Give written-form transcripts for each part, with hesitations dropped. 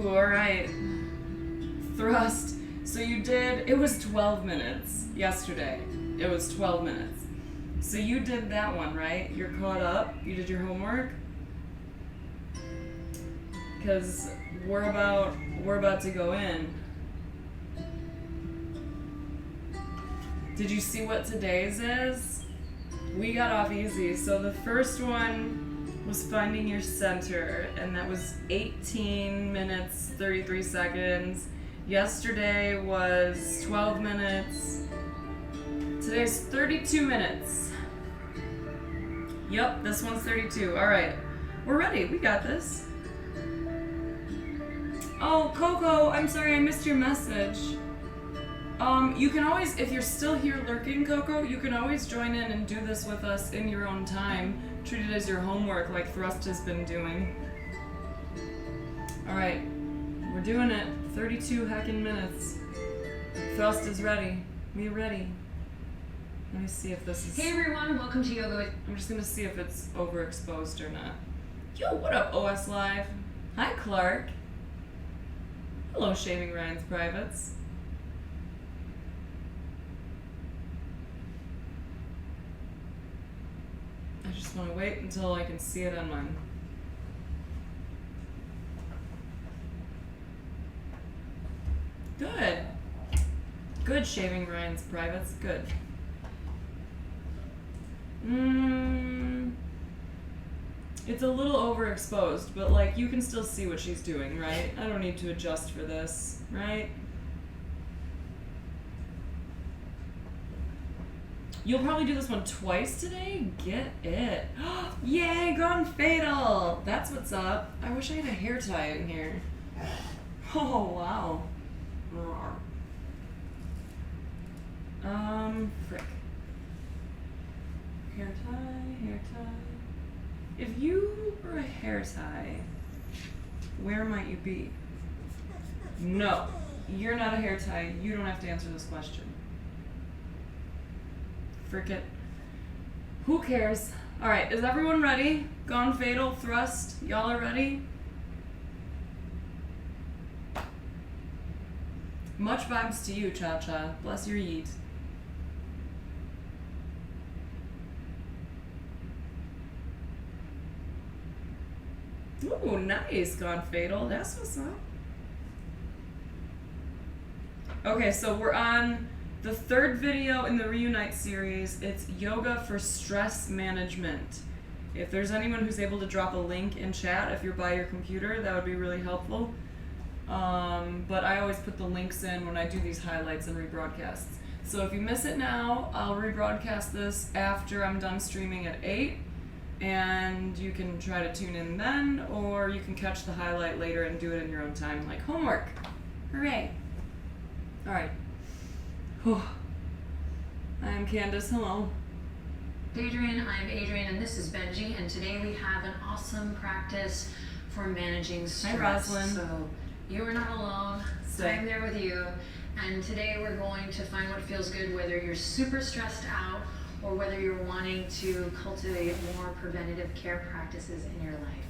Alright. Thrust. So you did, it was 12 minutes yesterday. It was 12 minutes. So you did that one, right? You're caught up. You did your homework. Because we're about to go in. Did you see what today's is? We got off easy. So the first one was finding your center, and that was 18 minutes, 33 seconds. Yesterday was 12 minutes. Today's 32 minutes. Yep, this one's 32. All right, we're ready. We got this. Oh, Coco, I'm sorry, I missed your message. You can always, if you're still here lurking, Coco, you can always join in and do this with us in your own time. Treat it as your homework like Thrust has been doing. Alright, we're doing it. 32 heckin' minutes. Thrust is ready. We ready. Let me see if this is... Hey everyone, welcome to Yoga. I'm just gonna see if it's overexposed or not. Yo, what up, OS Live? Hi, Clark. Hello, Shaving Ryan's Privates. I just want to wait until I can see it on mine. Good. Good, Shaving Ryan's Privates. Good. It's a little overexposed, but like you can still see what she's doing, right? I don't need to adjust for this, right? You'll probably do this one twice today? Get it. Yay, gone fatal. That's what's up. I wish I had a hair tie in here. Oh, wow. Frick. Hair tie, hair tie. If you were a hair tie, where might you be? No, you're not a hair tie. You don't have to answer this question. Frick it. Who cares? Alright, is everyone ready? Gone fatal, thrust. Y'all are ready? Much vibes to you, Cha-Cha. Bless your yeet. Ooh, nice, gone fatal. That's what's up. Okay, so we're on the third video in the Reunite series. It's yoga for stress management. If there's anyone who's able to drop a link in chat, if you're by your computer, that would be really helpful. But I always put the links in when I do these highlights and rebroadcasts. So if you miss it now, I'll rebroadcast this after I'm done streaming at 8. And you can try to tune in then, or you can catch the highlight later and do it in your own time, like homework. Hooray. All right. Whew. I'm Candace. Hello. Adrian, I'm Adrian, and this is Benji, and today we have an awesome practice for managing stress. Hi, Rosalind. So you are not alone. Stay. I'm there with you, and today we're going to find what feels good, whether you're super stressed out or whether you're wanting to cultivate more preventative care practices in your life.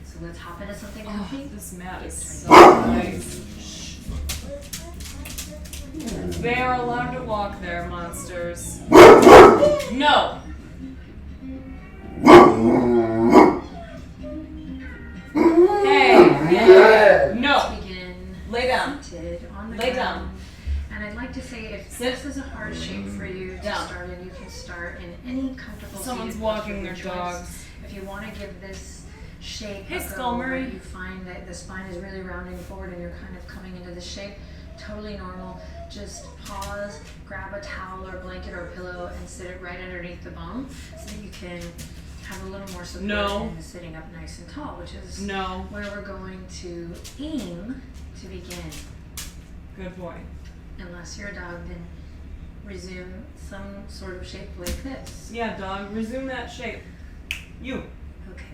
So let's hop into something comfy. This mat is so nice. They are allowed to walk there, monsters. No! Hey! No! Begin. Lay down. Seated on the Lay ground. down. And I'd like to say if Sit. this is a hard shape for you to Down. start in, you can start in any comfortable Someone's seated walking posture their of choice. dogs. If you want to give this shape Hey, a Skull go, Murray. where you find that the spine is really rounding forward and you're kind of coming into this shape, Totally normal. Just pause, grab a towel or blanket or pillow and sit it right underneath the bum so that you can have a little more support in sitting up nice and tall, which is where we're going to aim to begin. Good boy. Unless you're a dog, then resume some sort of shape like this. Yeah, dog, resume that shape. You. Okay.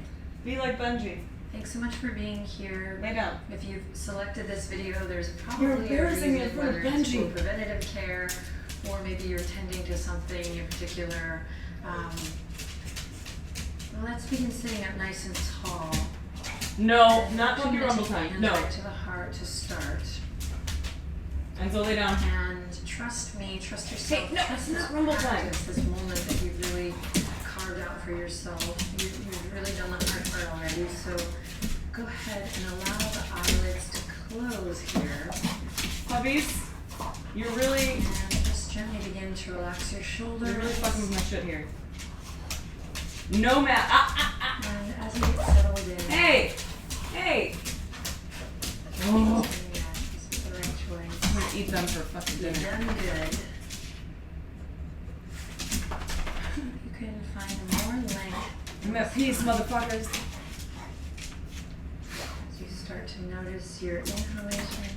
Be like Benji. Thanks so much for being here. Lay down. If you've selected this video, there's probably a reason, whether it's for preventative care or maybe you're tending to something in particular. Let's begin sitting up nice and tall. No, not puppy rumble time. No. Right to the heart to start. And so lay down. And trust me, trust yourself. Hey, no, it's not rumble time. This moment that you've really carved out for yourself. You've really done the hard part already. So go ahead and allow the eyelids to close here. Puppies, you're really... And just gently begin to relax your shoulders. You're really fucking with my shit here. No, Matt. And as you get settled in. Hey! Hey! Oh. Yeah, this is the right choice. I'm gonna eat them for fucking dinner. You've done good. You can find more length. I'm at peace, motherfuckers. As you start to notice your inhalations.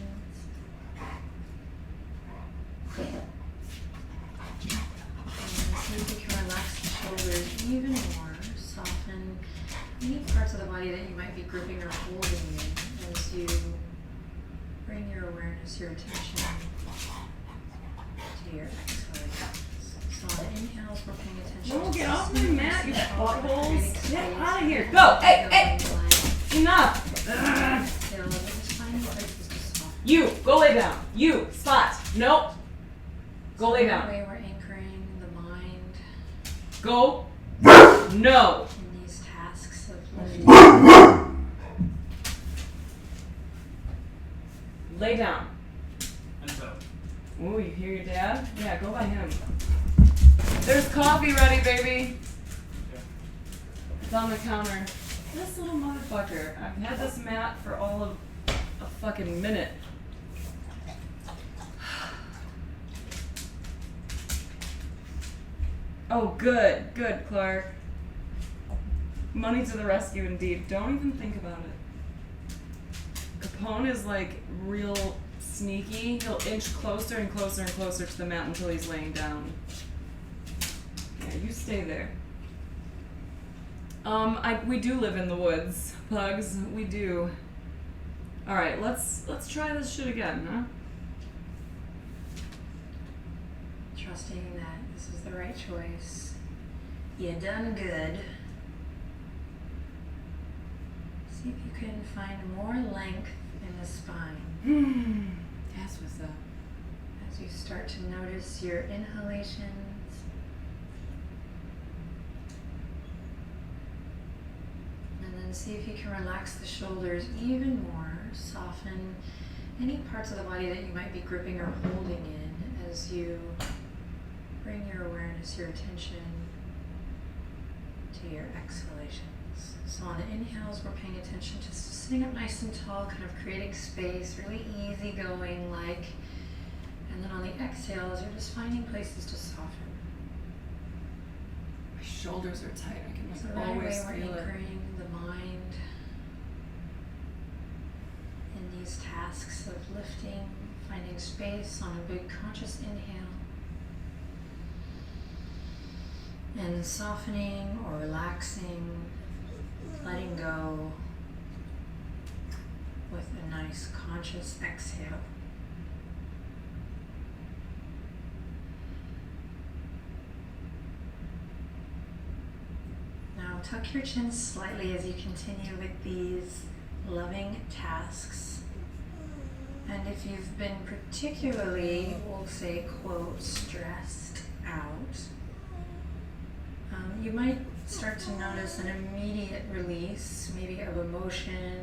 And see if you can relax the shoulders even more. Soften any parts of the body that you might be gripping or holding in as you bring your awareness, your attention to your exhalations. So on the inhales, we're paying attention. Don't get off me, Matt, you buttholes. Get out of here. Go! Go! Hey! Enough! Exhale, just find places to soften. You! Go lay down. You! Spot. Nope. Go lay That down. way we're anchoring the mind Go. No. in these tasks of living. Lay down. And so. Ooh, you hear your dad? Yeah, go by him. There's coffee ready, baby. It's on the counter. This little motherfucker. I've had this mat for all of a fucking minute. Oh, good. Good, Clark. Money to the rescue, indeed. Don't even think about it. Capone is like real sneaky. He'll inch closer and closer and closer to the mat until he's laying down. Yeah, you stay there. We do live in the woods, Pugs. We do. All right, let's try this shit again, huh? Trusting that this is the right choice. You done good. See if you can find more length in the spine That's what's up. as you start to notice your inhalations. And then see if you can relax the shoulders even more. Soften any parts of the body that you might be gripping or holding in as you bring your awareness, your attention to your exhalations. So on the inhales, we're paying attention to sitting up nice and tall, kind of creating space, really easy going like. And then on the exhales, you're just finding places to soften. My shoulders are tight. I can So that way always we're feel it. anchoring the mind in these tasks of lifting, finding space on a big conscious inhale. And softening or relaxing, letting go with a nice conscious exhale. Now tuck your chin slightly as you continue with these loving tasks. And if you've been particularly, we'll say, quote, stressed out, you might start to notice an immediate release, maybe of emotion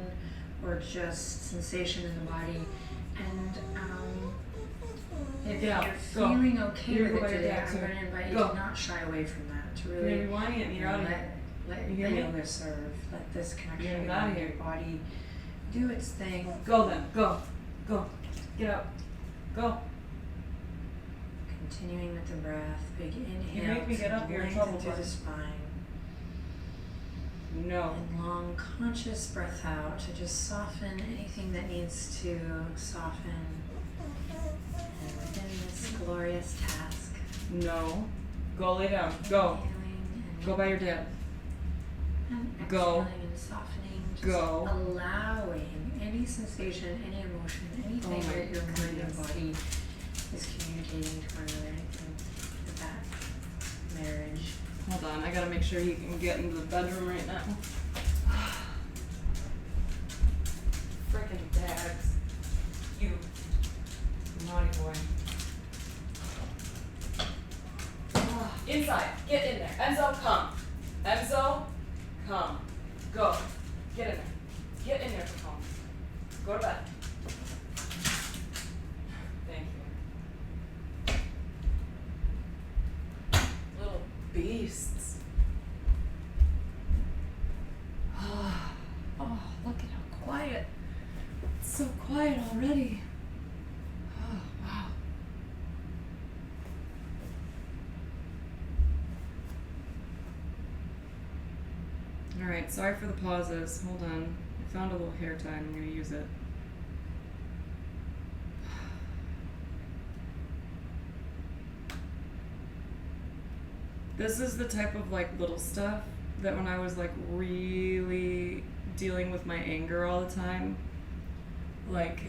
or just sensation in the body. And if Yeah, you're go. feeling okay You're with it going today, back I'm to going to invite you go. to not shy away from that, to You're really gonna be whining at me. You're out of here. let You the hear me? yoga serve, let this connection You're with outta your here. body do its thing. Go then. Go. Go. Get out. Go. Continuing with the breath. Big inhale. You make me get up, you're in trouble. Through the spine. No. And long, conscious breath out to just soften anything that needs to soften. And within this glorious task. No. Go lay down. Go. Go by your dad. And Go. exhaling and softening. Just Go. allowing any sensation, any emotion, anything that your mind and body is communicating to one another. Anything with that marriage. Hold on, I gotta make sure he can get into the bedroom right now. Frickin' dads. You. Naughty boy. Inside. Get in there. Enzo, come. Enzo, come. Go. Get in there. Get in there, come. Go to bed. Thank you. Little beasts. Oh, look at how quiet. It's so quiet already. Oh, wow. Alright, sorry for the pauses. Hold on. I found a little hair tie. I'm going to use it. This is the type of like little stuff that when I was like really dealing with my anger all the time, like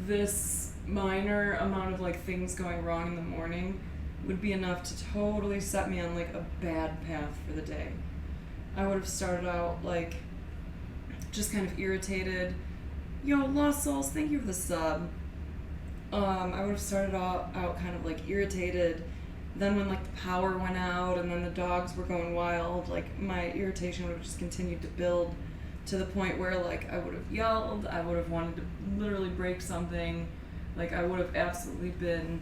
this minor amount of like things going wrong in the morning would be enough to totally set me on like a bad path for the day. I would have started out like just kind of irritated. Yo, Lost Souls, thank you for the sub. I would have started out kind of like irritated. Then when like the power went out and then the dogs were going wild, like my irritation would have just continued to build to the point where like I would have yelled, I would have wanted to literally break something, like I would have absolutely been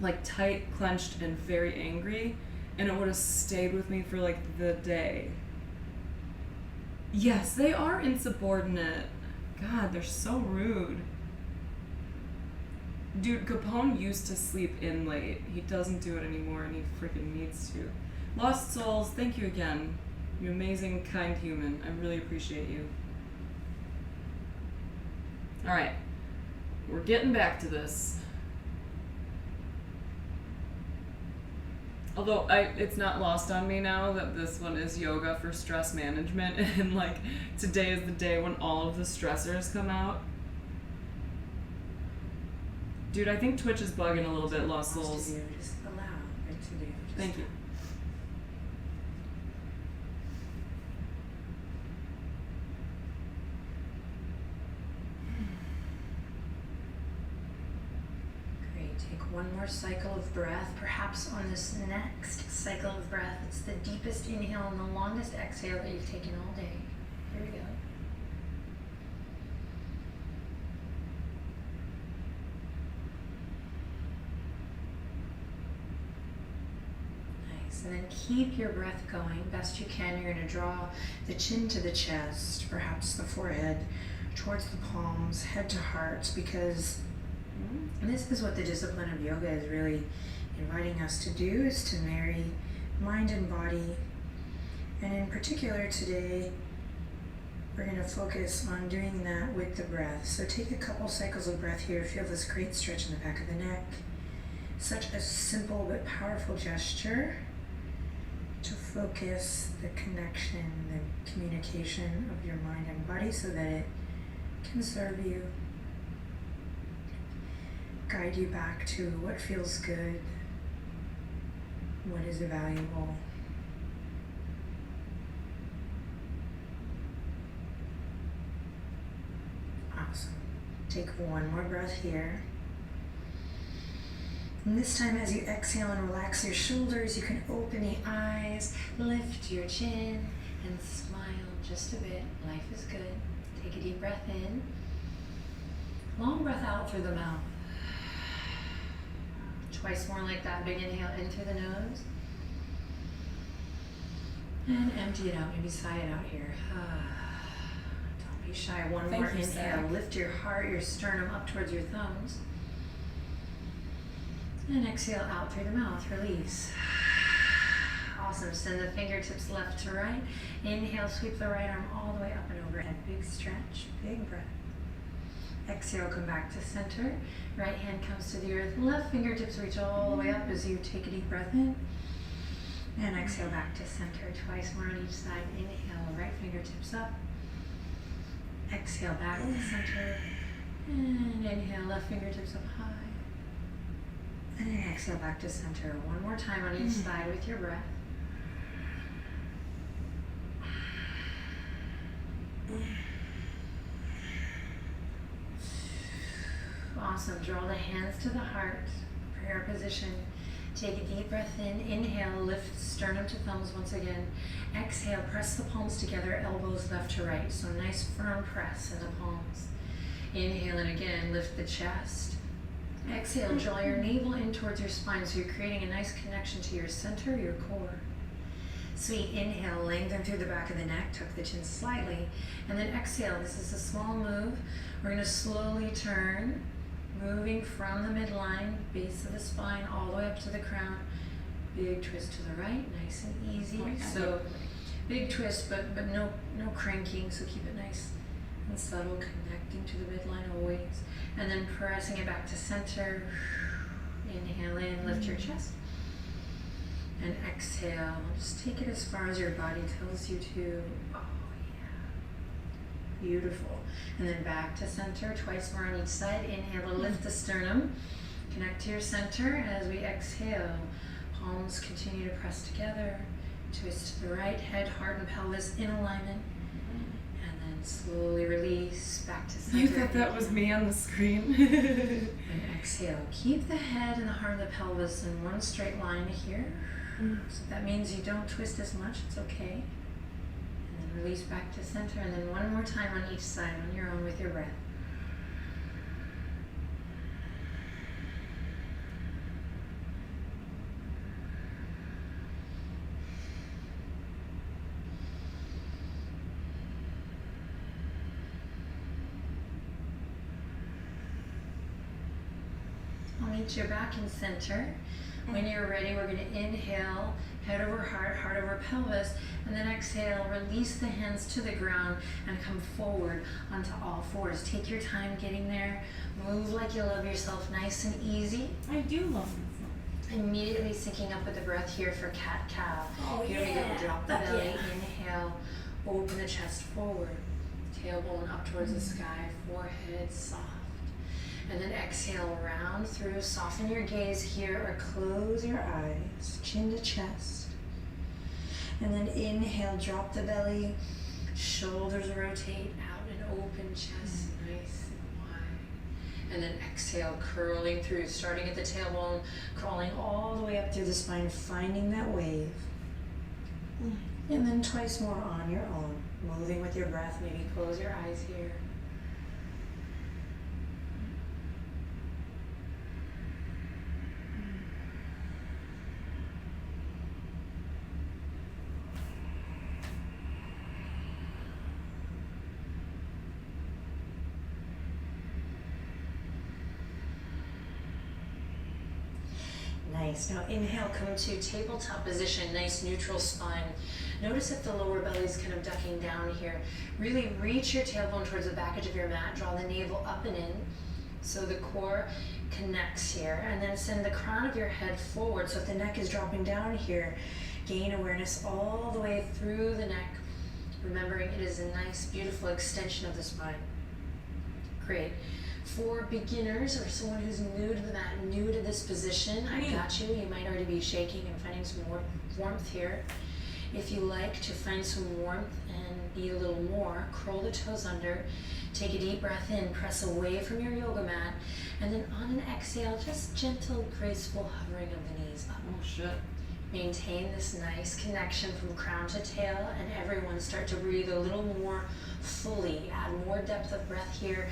like tight, clenched, and very angry, and it would have stayed with me for like the day. Yes, they are insubordinate. God, they're so rude. Dude, Capone used to sleep in late. He doesn't do it anymore, and he freaking needs to. Lost Souls, thank you again. You amazing, kind human. I really appreciate you. Alright. We're getting back to this. Although it's not lost on me now that this one is yoga for stress management, and like today is the day when all of the stressors come out. Dude, I think Twitch is bugging a little bit, Lost Souls. Just allow it to do. Thank you. Great. Take one more cycle of breath. Perhaps on this next cycle of breath, it's the deepest inhale and the longest exhale that you've taken all day. Here we go. And then keep your breath going best you can. You're going to draw the chin to the chest, perhaps the forehead towards the palms, head to heart, because this is what the discipline of yoga is really inviting us to do, is to marry mind and body. And in particular today, we're going to focus on doing that with the breath. So take a couple cycles of breath here. Feel this great stretch in the back of the neck. Such a simple but powerful gesture to focus the connection, the communication of your mind and body so that it can serve you, guide you back to what feels good, what is valuable. Awesome. Take one more breath here. And this time, as you exhale and relax your shoulders, you can open the eyes, lift your chin, and smile just a bit. Life is good. Take a deep breath in. Long breath out through the mouth. Twice more like that. Big inhale in through the nose. And empty it out. Maybe sigh it out here. Don't be shy. One more inhale. Lift your heart, your sternum up towards your thumbs. And exhale out through the mouth, release. Awesome, send the fingertips left to right. Inhale, sweep the right arm all the way up and overhead. Big stretch, big breath. Exhale, come back to center. Right hand comes to the earth. Left fingertips reach all the way up as you take a deep breath in. And exhale back to center. Twice more on each side. Inhale, right fingertips up. Exhale back to center. And inhale, left fingertips up high. And exhale back to center. One more time on each side with your breath. Awesome. Draw the hands to the heart. Prayer position. Take a deep breath in. Inhale, lift sternum to thumbs once again. Exhale, press the palms together, elbows left to right. So nice firm press in the palms. Inhale and again, lift the chest. Exhale, draw your navel in towards your spine so you're creating a nice connection to your center, your core. Sweet. Inhale, lengthen through the back of the neck, tuck the chin slightly. And then exhale, this is a small move. We're going to slowly turn, moving from the midline, base of the spine, all the way up to the crown. Big twist to the right, nice and easy. So big twist, but no cranking, so keep it nice and subtle, connecting to the midline always. And then pressing it back to center. Inhale in, lift your chest. And exhale, just take it as far as your body tells you to. Oh yeah, beautiful. And then back to center, twice more on each side. Inhale to lift the sternum, connect to your center. As we exhale, palms continue to press together. Twist to the right, head, heart, and pelvis in alignment. And then slowly release back to center. You thought that was me on the screen. And exhale, keep the head and the heart and the pelvis in one straight line here. So that means you don't twist as much, it's okay. And then release back to center, and then one more time on each side on your own with your breath. I'll meet you back in center. When you're ready, we're going to inhale, head over heart, heart over pelvis, and then exhale, release the hands to the ground and come forward onto all fours. Take your time getting there. Move like you love yourself, nice and easy. I do love myself. Immediately syncing up with the breath here for cat-cow. Oh, Here we go, yeah. drop the Fuck belly, yeah. inhale, open the chest forward. Tailbone up towards the sky, forehead soft. And then exhale, round through, soften your gaze here or close your eyes, chin to chest. And then inhale, drop the belly, shoulders rotate out and open chest, nice and wide. And then exhale, curling through, starting at the tailbone, crawling all the way up through the spine, finding that wave. And then twice more on your own, moving with your breath, maybe close your eyes here. Nice. Now inhale, come to tabletop position, nice neutral spine. Notice if the lower belly is kind of ducking down here. Really reach your tailbone towards the back edge of your mat. Draw the navel up and in so the core connects here. And then send the crown of your head forward. So if the neck is dropping down here, gain awareness all the way through the neck. Remembering it is a nice, beautiful extension of the spine. Great. For beginners or someone who's new to the mat, new to this position, I got you. You might already be shaking and finding some more warmth here. If you like to find some warmth and be a little more, curl the toes under, take a deep breath in, press away from your yoga mat, and then on an exhale, just gentle, graceful hovering of the knees up. Oh shit. Maintain this nice connection from crown to tail, and everyone start to breathe a little more fully. Add more depth of breath here.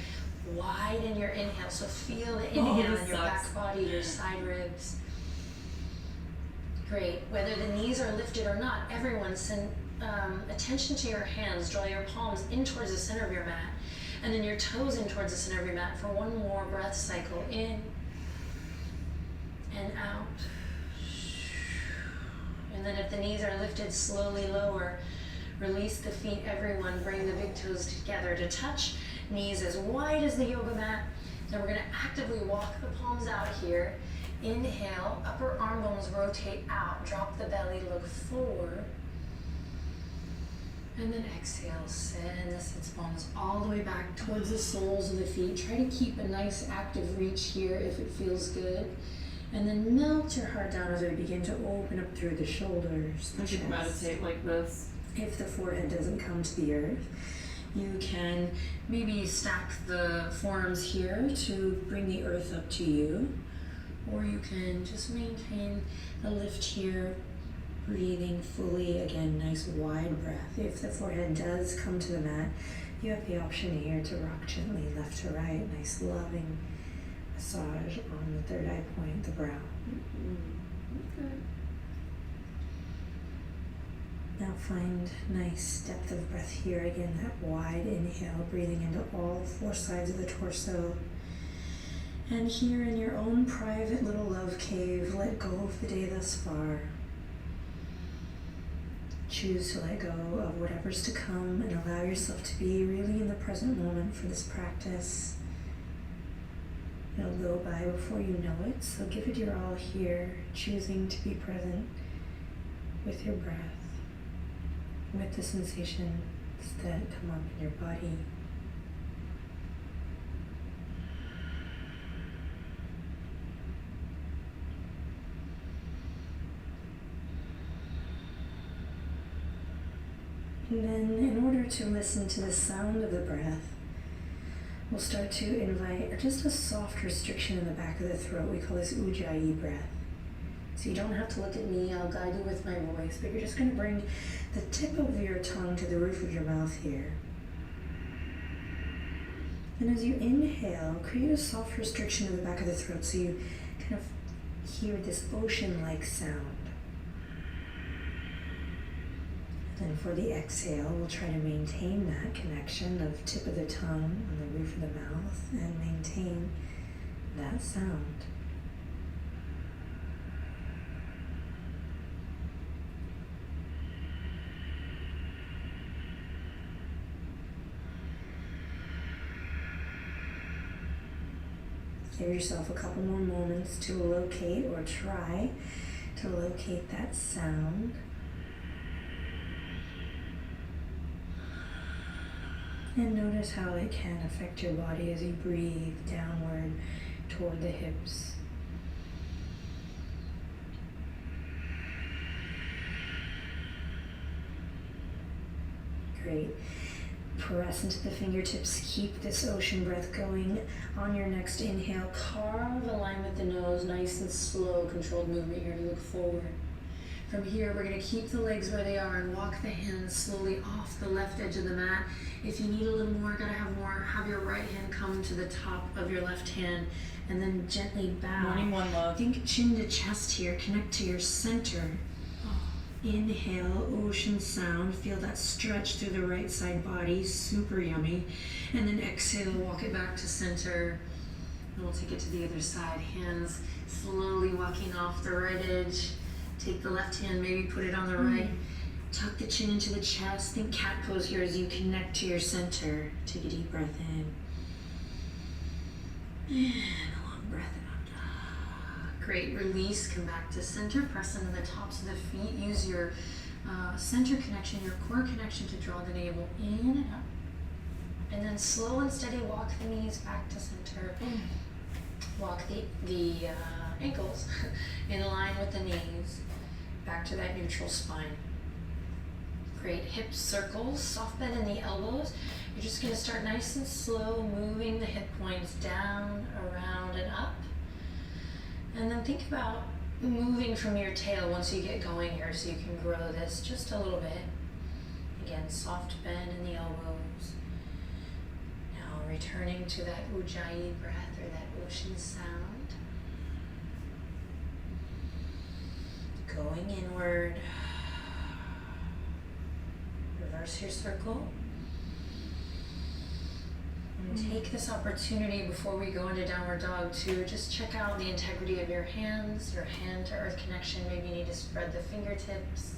Widen your inhale, so feel the inhale in your back body, your side ribs. Great. Whether the knees are lifted or not, everyone send attention to your hands. Draw your palms in towards the center of your mat, and then your toes in towards the center of your mat for one more breath cycle. In and out. And then if the knees are lifted, slowly lower. Release the feet, everyone. Bring the big toes together to touch. Knees as wide as the yoga mat. Then we're going to actively walk the palms out here. Inhale, upper arm bones rotate out. Drop the belly, look forward. And then exhale, send the sits bones all the way back towards the soles of the feet. Try to keep a nice active reach here if it feels good. And then melt your heart down as we begin to open up through the shoulders, the I chest. can meditate like this. If the forehead doesn't come to the earth, you can maybe stack the forearms here to bring the earth up to you. Or you can just maintain the lift here, breathing fully. Again, nice wide breath. If the forehead does come to the mat, you have the option here to rock gently left to right. Nice loving massage on the third eye point, the brow. Okay. Now find nice depth of breath here. Again, that wide inhale, breathing into all four sides of the torso. And here in your own private little love cave, let go of the day thus far. Choose to let go of whatever's to come and allow yourself to be really in the present moment for this practice. It'll go by before you know it, so give it your all here, choosing to be present with your breath, with the sensations that come up in your body. And then in order to listen to the sound of the breath, we'll start to invite just a soft restriction in the back of the throat. We call this Ujjayi breath. So you don't have to look at me, I'll guide you with my voice, but you're just going to bring the tip of your tongue to the roof of your mouth here. And as you inhale, create a soft restriction in the back of the throat so you kind of hear this ocean-like sound. And for the exhale, we'll try to maintain that connection of tip of the tongue on the roof of the mouth and maintain that sound. Give yourself a couple more moments to locate or try to locate that sound. And notice how it can affect your body as you breathe downward toward the hips. Great. Press into the fingertips. Keep this ocean breath going. On your next inhale, carve a line with the nose. Nice and slow, controlled movement here to look forward. From here, we're going to keep the legs where they are and walk the hands slowly off the left edge of the mat. If you need a little more, gotta have more, have your right hand come to the top of your left hand and then gently bow. Morning one, love. Think chin to chest here, connect to your center. Inhale, ocean sound, feel that stretch through the right side body, super yummy. And then exhale, walk it back to center. And we'll take it to the other side. Hands slowly walking off the right edge. Take the left hand, maybe put it on the right. Tuck the chin into the chest. Think cat pose here as you connect to your center. Take a deep breath in. And a long breath out. Great, release, come back to center. Press into the tops of the feet. Use your center connection, your core connection to draw the navel in and up. And then slow and steady walk the knees back to center. Walk the ankles in line with the knees. Back to that neutral spine. Great, hip circles, soft bend in the elbows. You're just going to start nice and slow, moving the hip points down, around, and up. And then think about moving from your tail once you get going here so you can grow this just a little bit. Again, soft bend in the elbows. Now returning to that Ujjayi breath or that ocean sound. Going inward. Reverse your circle. And take this opportunity before we go into downward dog to just check out the integrity of your hands, your hand to earth connection. Maybe you need to spread the fingertips.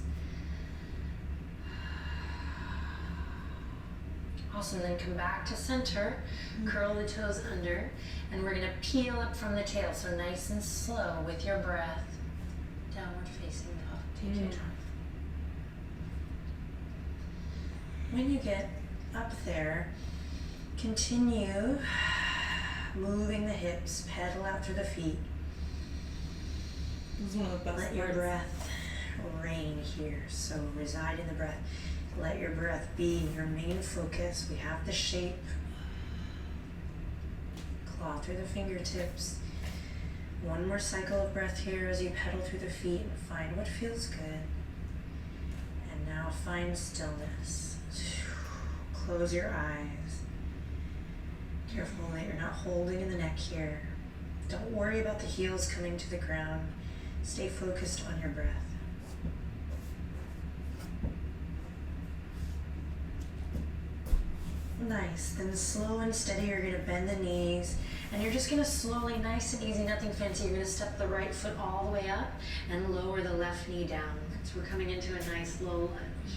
Awesome, then come back to center, curl the toes under, and we're gonna peel up from the tail. So nice and slow with your breath. Downward facing dog, take your time. When you get up there, continue moving the hips, pedal out through the feet. This is one of the best Let your parts. breath reign here. So reside in the breath. Let your breath be your main focus. We have the shape. Claw through the fingertips. One more cycle of breath here as you pedal through the feet and find what feels good. And now find stillness. Close your eyes. Careful that you're not holding in the neck here. Don't worry about the heels coming to the ground. Stay focused on your breath. Nice. Then slow and steady, you're going to bend the knees. And you're just going to slowly, nice and easy, nothing fancy. You're going to step the right foot all the way up and lower the left knee down. So we're coming into a nice low lunge.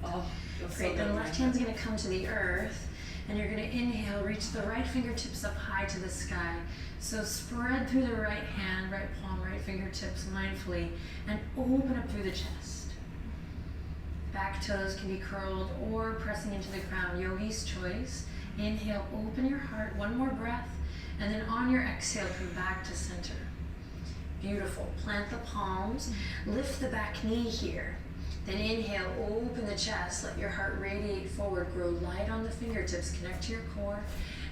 Oh, that's Great. so Then good. left hand's going to come to the earth. And you're going to inhale, reach the right fingertips up high to the sky. So spread through the right hand, right palm, right fingertips mindfully, and open up through the chest. Back toes can be curled or pressing into the ground, yogi's choice. Inhale, open your heart, one more breath, and then on your exhale, come back to center. Beautiful. Plant the palms, lift the back knee here. Then inhale, open the chest, let your heart radiate forward, grow light on the fingertips, connect to your core,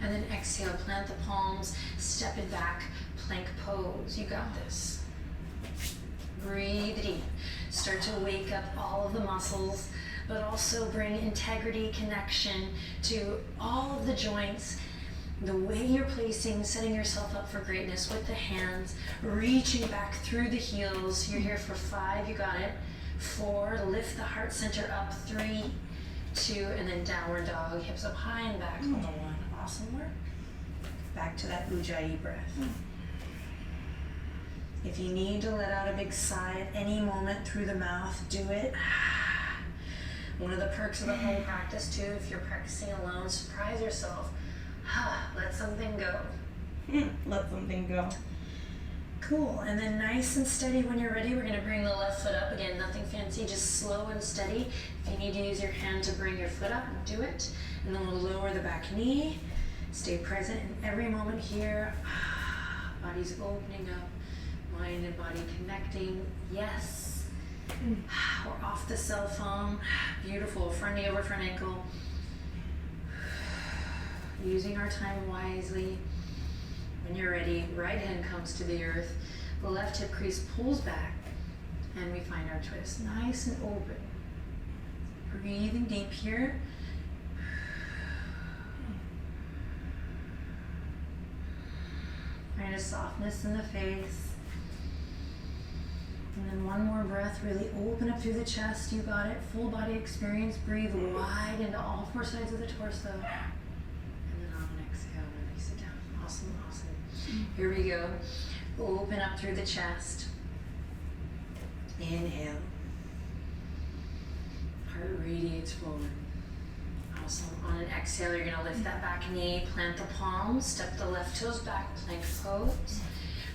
and then exhale, plant the palms, step it back, plank pose. You got this. Breathe deep. Start to wake up all of the muscles, but also bring integrity, connection to all of the joints. The way you're placing, setting yourself up for greatness with the hands, reaching back through the heels. You're here for 5, you got it. 4, lift the heart center up. 3, 2, and then downward dog, hips up high and back on the 1. Awesome work. Back to that Ujjayi breath. If you need to let out a big sigh at any moment through the mouth, do it. One of the perks of the whole practice too, if you're practicing alone, surprise yourself. Let something go. Let something go. Cool, and then nice and steady when you're ready, we're gonna bring the left foot up. Again, nothing fancy, just slow and steady. If you need to use your hand to bring your foot up, do it. And then we'll lower the back knee. Stay present in every moment here. Body's opening up, mind and body connecting. Yes. We're off the cell phone. Beautiful, front knee over front ankle. Using our time wisely. When you're ready, right hand comes to the earth, the left hip crease pulls back, and we find our twist. Nice and open. Breathing deep here. Find a softness in the face. And then one more breath, really open up through the chest. You got it. Full body experience. Breathe wide into all 4 sides of the torso. And then on an exhale, release it down. Awesome, awesome. Here we go. Open up through the chest. Inhale. Heart radiates forward. Awesome. On an exhale, you're going to lift that back knee, plant the palms, step the left toes back, plank pose.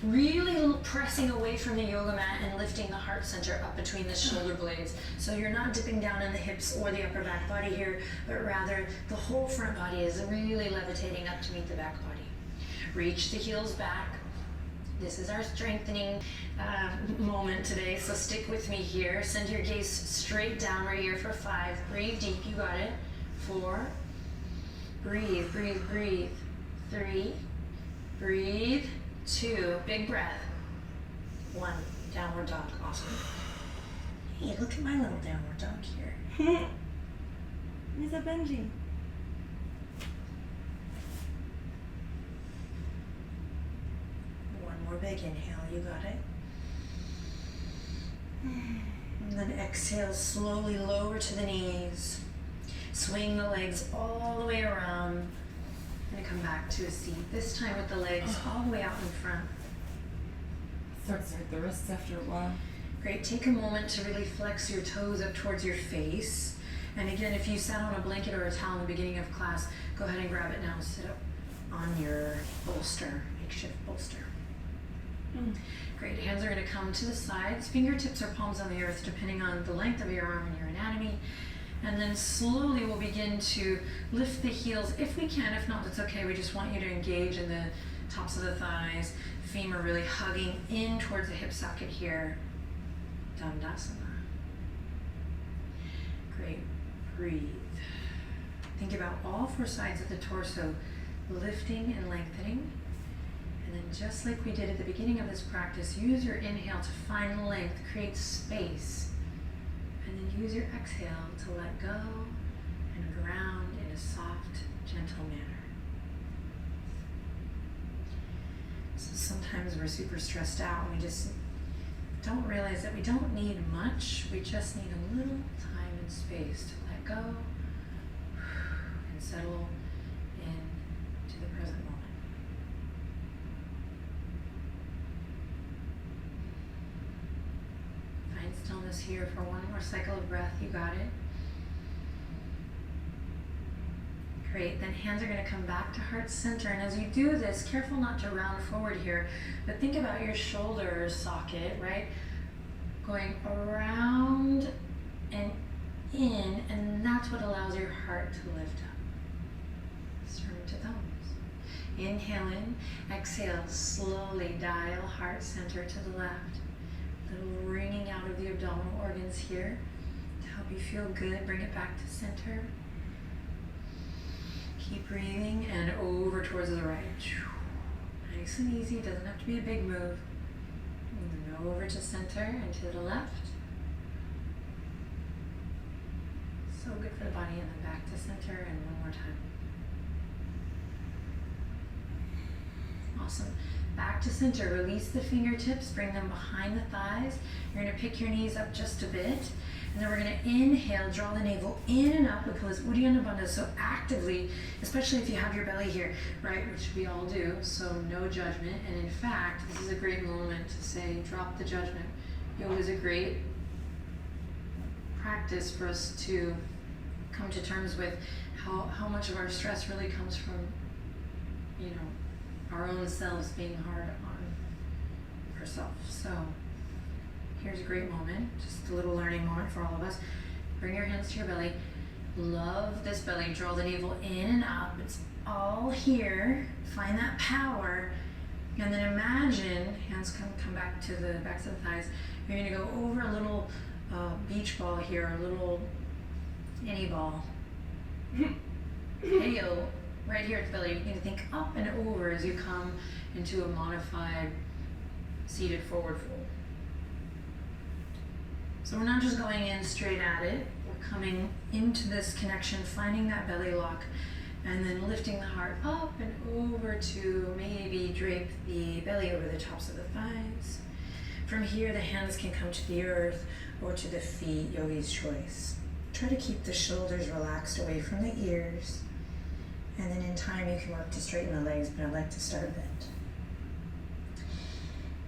Really pressing away from the yoga mat and lifting the heart center up between the shoulder blades. So you're not dipping down in the hips or the upper back body here, but rather the whole front body is really levitating up to meet the back body. Reach the heels back. This is our strengthening moment today, so stick with me here. Send your gaze straight down. We're here for 5. Breathe deep, you got it. 4. Breathe, breathe, breathe. 3. Breathe. 2. Big breath. 1. Downward dog. Awesome. Hey, look at my little downward dog here. He's a Benji. One more big inhale. You got it. And then exhale, slowly lower to the knees. Swing the legs all the way around. Gonna come back to a seat, this time with the legs all the way out in front. Starts to hurt the wrists after a while. Great, take a moment to really flex your toes up towards your face. And again, if you sat on a blanket or a towel in the beginning of class, go ahead and grab it now, sit up on your bolster, makeshift bolster. Great, hands are gonna come to the sides, fingertips or palms on the earth depending on the length of your arm and your anatomy. And then slowly we'll begin to lift the heels if we can. If not, that's okay. We just want you to engage in the tops of the thighs, femur really hugging in towards the hip socket here. Bandasana. Great. Breathe. Think about all four sides of the torso lifting and lengthening. And then just like we did at the beginning of this practice, use your inhale to find length, create space. And then use your exhale to let go and ground in a soft, gentle manner. So sometimes we're super stressed out and we just don't realize that we don't need much. We just need a little time and space to let go and settle into the present moment. Find stillness here for one more cycle of breath. You got it. Great, then hands are going to come back to heart center, and as you do this, careful not to round forward here, but think about your shoulder socket, right? Going around and in, and that's what allows your heart to lift up. Sternum to thumbs. Inhale in, exhale, slowly dial heart center to the left. Little wringing out of the abdominal organs here to help you feel good. Bring it back to center. Keep breathing and over towards the right. Nice and easy, doesn't have to be a big move. And then over to center and to the left. So good for the body, and then back to center and one more time. Awesome. Back to center, release the fingertips, bring them behind the thighs. You're gonna pick your knees up just a bit. And then we're gonna inhale, draw the navel in and up. We call this Uddiyana Bandha. So actively, especially if you have your belly here, right, which we all do, so no judgment. And in fact, this is a great moment to say, drop the judgment. Yoga is a great practice for us to come to terms with how much of our stress really comes from, you know, our own selves being hard on ourselves. So here's a great moment, just a little learning moment for all of us. Bring your hands to your belly. Love this belly. Draw the navel in and up. It's all here. Find that power. And then imagine, hands come back to the backs of the thighs. You're going to go over a little beach ball here, a little any ball. Hey-yo. Right here at the belly, you need to think up and over as you come into a modified seated forward fold. So we're not just going in straight at it, we're coming into this connection, finding that belly lock, and then lifting the heart up and over to maybe drape the belly over the tops of the thighs. From here, the hands can come to the earth or to the feet, yogi's choice. Try to keep the shoulders relaxed away from the ears. And then in time you can work to straighten the legs, but I like to start bent.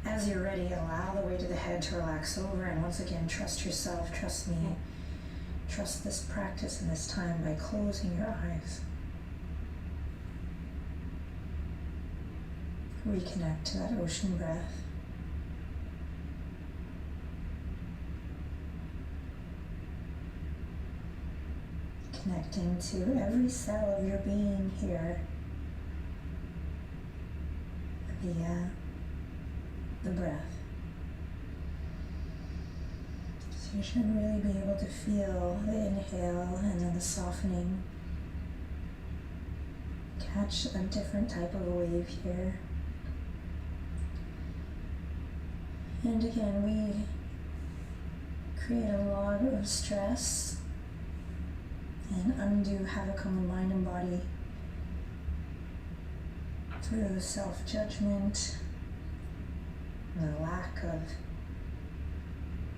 As you're ready, allow the weight of the head to relax over, and once again, trust yourself, trust me, trust this practice and this time by closing your eyes. Reconnect to that ocean breath. Connecting to every cell of your being here via the breath. So you should really be able to feel the inhale and then the softening. Catch a different type of wave here. And again, we create a lot of stress and undo havoc on the mind and body through self-judgment and the lack of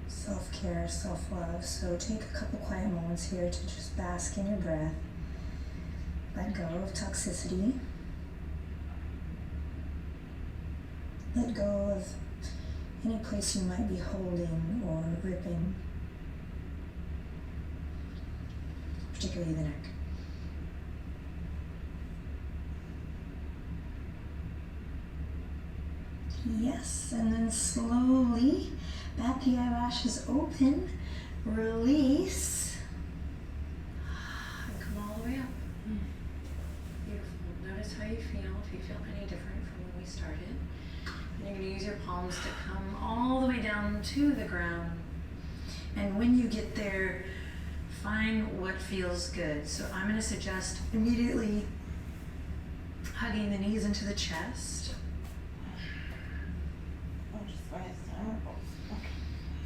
self-care, self-love. So take a couple quiet moments here to just bask in your breath. Let go of toxicity. Let go of any place you might be holding or gripping, particularly the neck. Yes, and then slowly bat the eyelashes open, release, and come all the way up. Beautiful. Notice how you feel, if you feel any different from when we started. And you're going to use your palms to come all the way down to the ground. And when you get there, find what feels good. So I'm going to suggest immediately hugging the knees into the chest.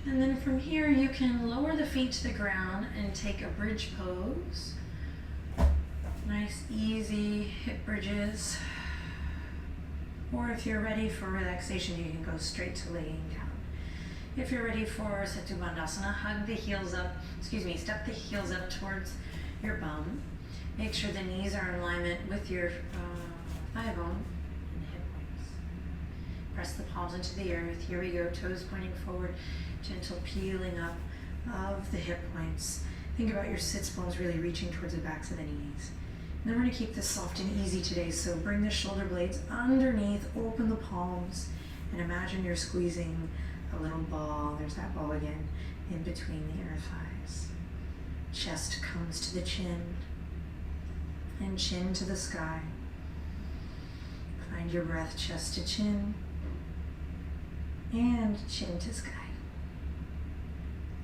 And then from here, you can lower the feet to the ground and take a bridge pose. Nice, easy hip bridges. Or if you're ready for relaxation, you can go straight to laying down. If you're ready for Satu Bandasana, hug the heels up, step the heels up towards your bum. Make sure the knees are in alignment with your thigh bone and hip points. Press the palms into the earth. Here we go, toes pointing forward. Gentle peeling up of the hip points. Think about your sits bones really reaching towards the backs of the knees. And then we're going to keep this soft and easy today. So bring the shoulder blades underneath, open the palms, and imagine you're squeezing a little ball. There's that ball again, in between the inner thighs. Chest comes to the chin, and chin to the sky. Find your breath, chest to chin, and chin to sky.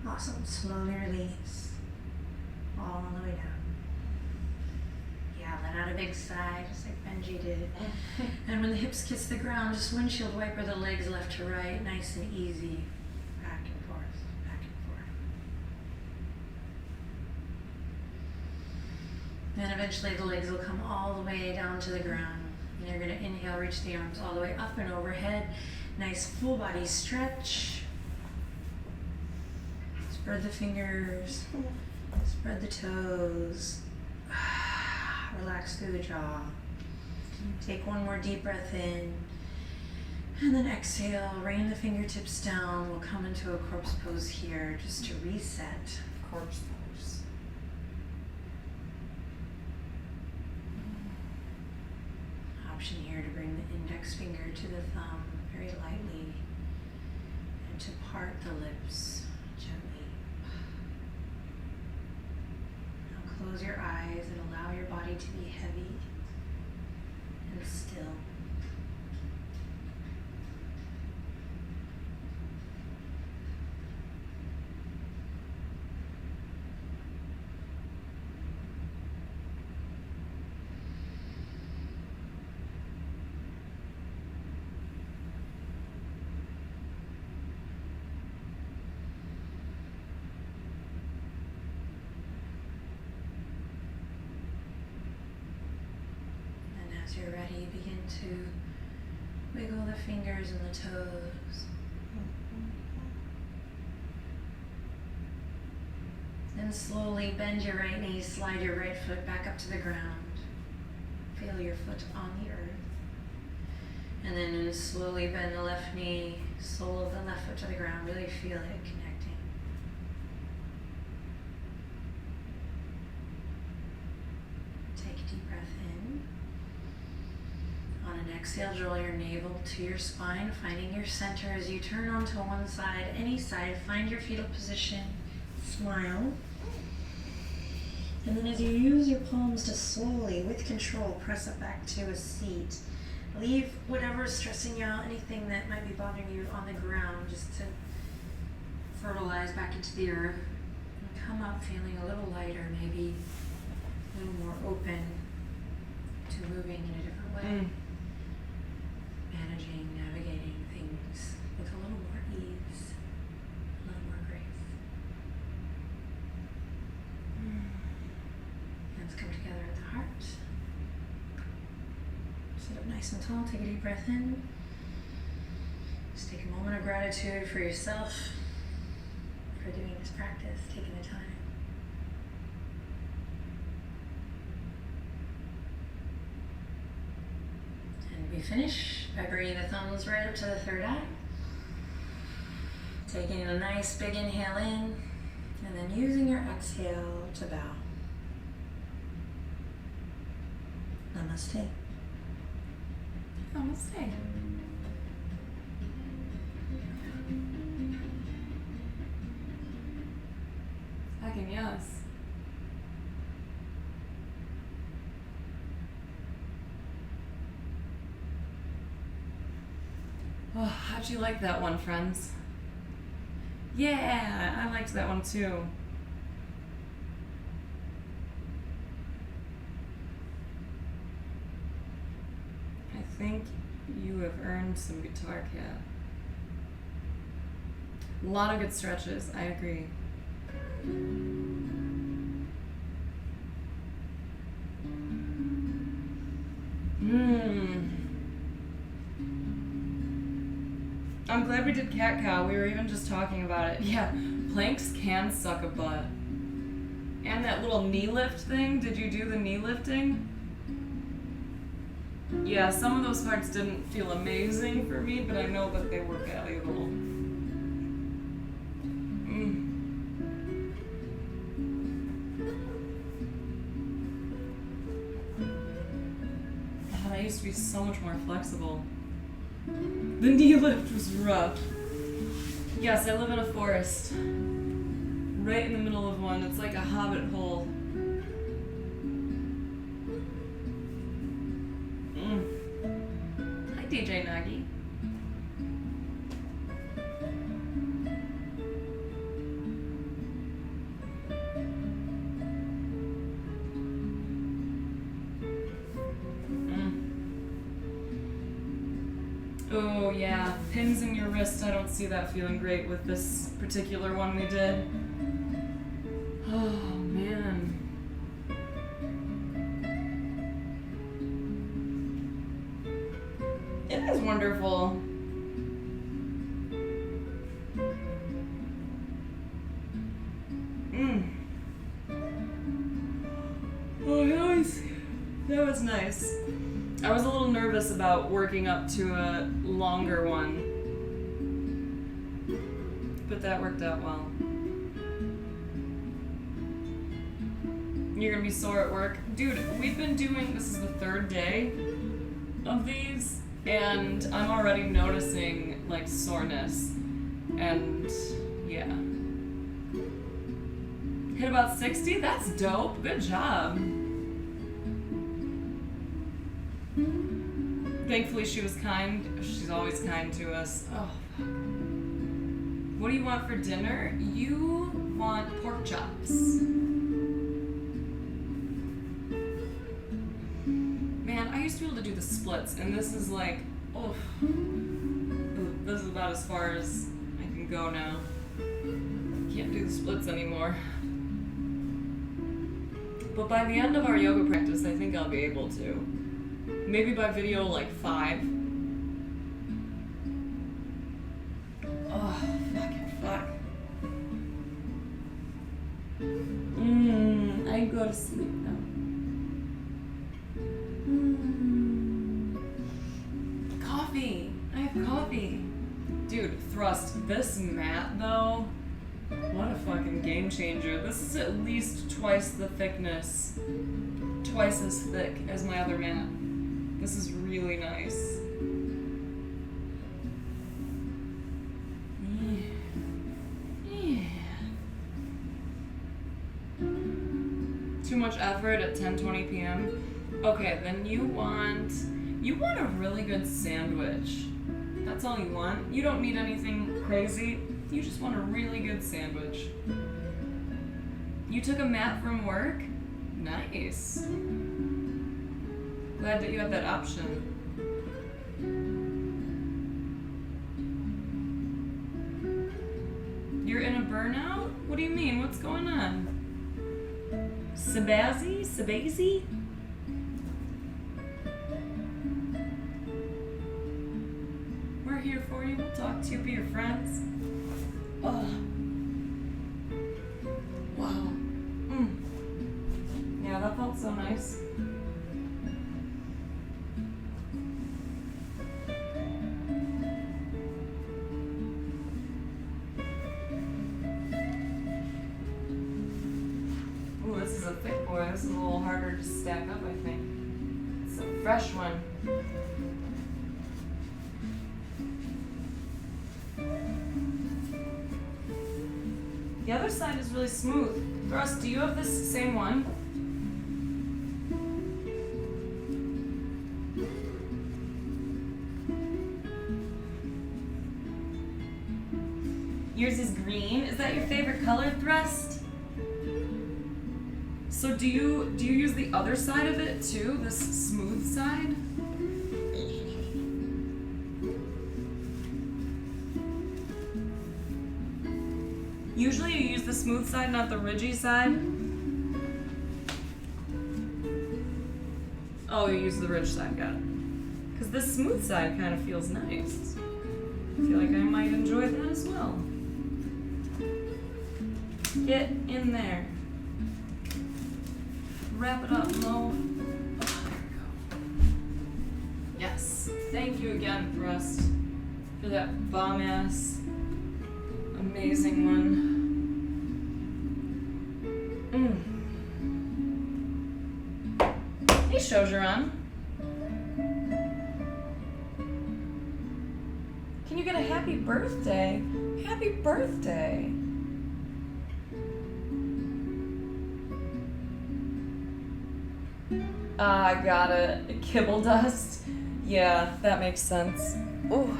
Awesome. Slowly release. All the way down. Yeah, let out a big sigh, just like Benji did. And when the hips kiss the ground, just windshield wiper the legs left to right, nice and easy. Back and forth, back and forth. Then eventually the legs will come all the way down to the ground. And you're going to inhale, reach the arms all the way up and overhead. Nice full body stretch. Spread the fingers, spread the toes, relax through the jaw. Take one more deep breath in, and then exhale, rain the fingertips down. We'll come into a corpse pose here just to reset. Corpse pose. Option here to bring the index finger to the thumb very lightly and to part the lips gently. Close your eyes and allow your body to be heavy and still. As you're ready, begin to wiggle the fingers and the toes. Then slowly bend your right knee, slide your right foot back up to the ground. Feel your foot on the earth. And then slowly bend the left knee, sole of the left foot to the ground. Really feel it connecting. Take a deep breath in. On an exhale, draw your navel to your spine, finding your center as you turn onto one side, any side. Find your fetal position, smile. And then as you use your palms to slowly, with control, press up back to a seat. Leave whatever's stressing you out, anything that might be bothering you on the ground, just to fertilize back into the earth. And come up feeling a little lighter, maybe a little more open to moving in a different way. Managing, navigating things with a little more ease, a little more grace. Hands come together at the heart. Sit up nice and tall, take a deep breath in. Just take a moment of gratitude for yourself, for doing this practice, taking the time. And we finish. Try bringing the thumbs right up to the third eye. Taking a nice big inhale in, and then using your exhale to bow. Namaste. Namaste. Fucking yes. Oh, how'd you like that one, friends? Yeah, I liked that one too. I think you have earned some guitar cat. A lot of good stretches, I agree. I'm glad we did cat cow. We were even just talking about it. Yeah, planks can suck a butt. And that little knee lift thing. Did you do the knee lifting? Yeah, some of those parts didn't feel amazing for me, but I know that they were valuable. God, I used to be so much more flexible. The knee lift was rough. Yes, I live in a forest. Right in the middle of one. It's like a hobbit hole. Hi, DJ Nagi. Oh yeah, pins in your wrist. I don't see that feeling great with this particular one we did. Oh man. It is wonderful. Oh, that was nice. I was a little nervous about working up to a longer one, but that worked out well. You're gonna be sore at work? Dude, we've been doing, this is the third day of these, and I'm already noticing, like, soreness, and yeah. Hit about 60? That's dope. Good job. Thankfully she was kind. She's always kind to us. Oh, fuck. What do you want for dinner? You want pork chops. Man, I used to be able to do the splits, and this is like, oh, this is about as far as I can go now. Can't do the splits anymore. But by the end of our yoga practice, I think I'll be able to. Maybe by video like 5. Oh, fuck. I go to sleep now. Coffee. I have coffee. Dude, thrust. This mat though, what a fucking game changer. This is at least twice the thickness. Twice as thick as my other mat. This is really nice. Yeah. Too much effort at 10:20 p.m. Okay, then you want a really good sandwich. That's all you want. You don't need anything crazy. You just want a really good sandwich. You took a mat from work? Nice. Glad that you have that option. You're in a burnout? What do you mean? What's going on? Sabazy? We're here for you. We'll talk to you. Be your friends. Oh. Wow. Yeah, that felt so nice. a thick boy. This is a little harder to stack up, I think. It's a fresh one. The other side is really smooth. Russ, do you have this same one? Yours is green. Is that your favorite color, Thrust? So do you use the other side of it too, this smooth side? Usually you use the smooth side, not the ridgy side. Oh, you use the ridge side, got it. Because the smooth side kind of feels nice. I feel like I might enjoy that as well. Get in there. Wrap it up, Mo. Oh, there we go. Yes. Thank you again, Thrust, for that bomb-ass, amazing one. Hey, Shojaran. Can you get a happy birthday? Happy birthday. I got it. Kibble dust? Yeah, that makes sense. Ooh.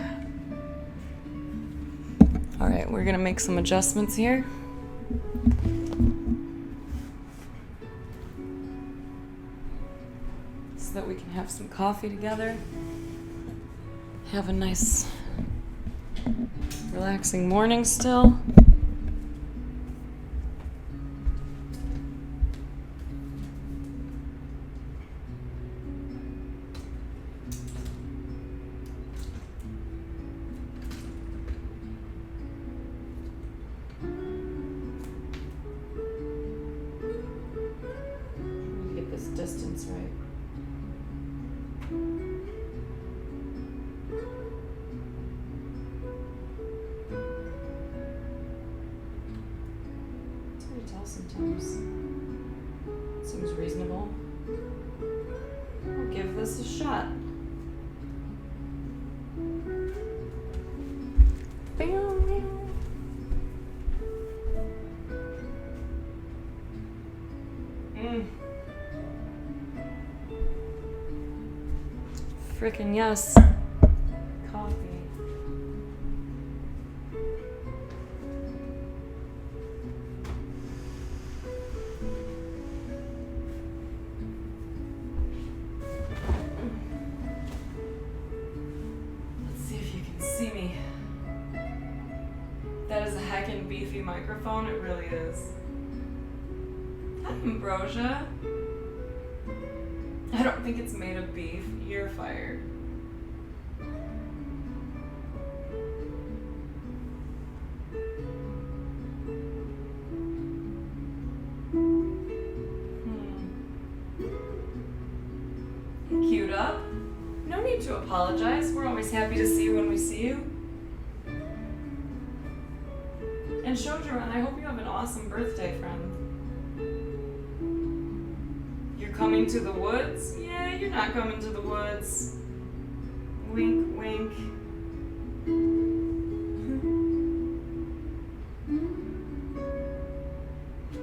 Alright, we're gonna make some adjustments here. So that we can have some coffee together. Have a nice, relaxing morning still. Distance right. It's hard to tell sometimes. Seems reasonable. I'll give this a shot. Frickin' yes. Coffee. Let's see if you can see me. That is a heckin' beefy microphone, it really is. Hi, Ambrosia. I don't think it's made of beef. You're fired. Queued up. No need to apologize. We're always happy to see you when we see you. And Shojaran, I hope you have an awesome birthday, friend. Coming to the woods? Yeah, you're not coming to the woods. Wink, wink.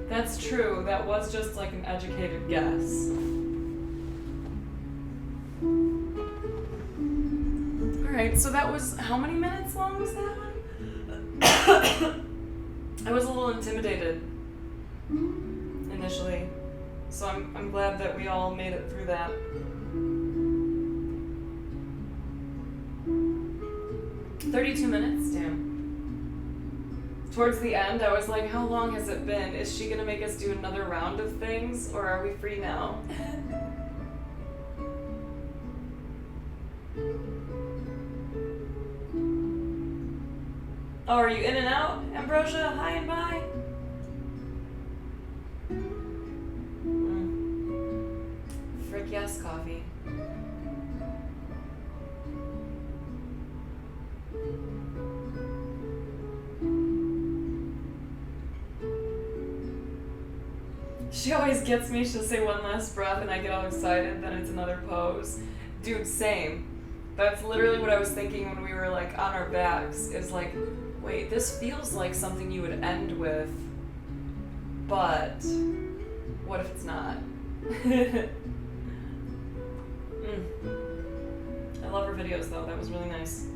That's true. That was just like an educated guess. Alright, so that was, how many minutes long was that one? I was a little intimidated initially. So I'm glad that we all made it through that. "32 minutes? Damn. Towards the end, I was like, how long has it been? Is she gonna make us do another round of things, or are we free now? Oh, are you in and out, Ambrosia? Hi and bye. Frick yes, coffee. She always gets me. She'll say one last breath and I get all excited, then it's another pose. Dude, same. That's literally what I was thinking when we were like on our backs, is like, wait, this feels like something you would end with, but what if it's not? I love her videos though, that was really nice.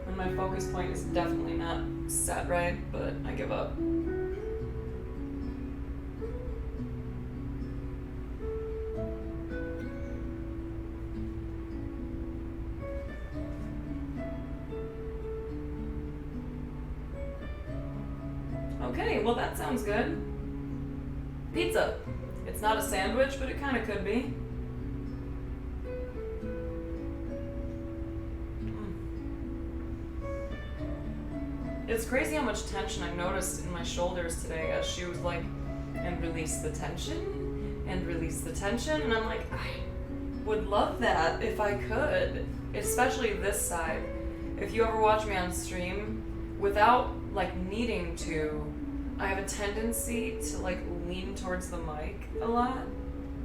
And my focus point is definitely not set right, but I give up. Okay, well that sounds good. Pizza. It's not a sandwich, but it kind of could be. It's crazy how much tension I noticed in my shoulders today as she was like, and release the tension, and release the tension, and I'm like, I would love that if I could, especially this side. If you ever watch me on stream, without like needing to, I have a tendency to like lean towards the mic a lot,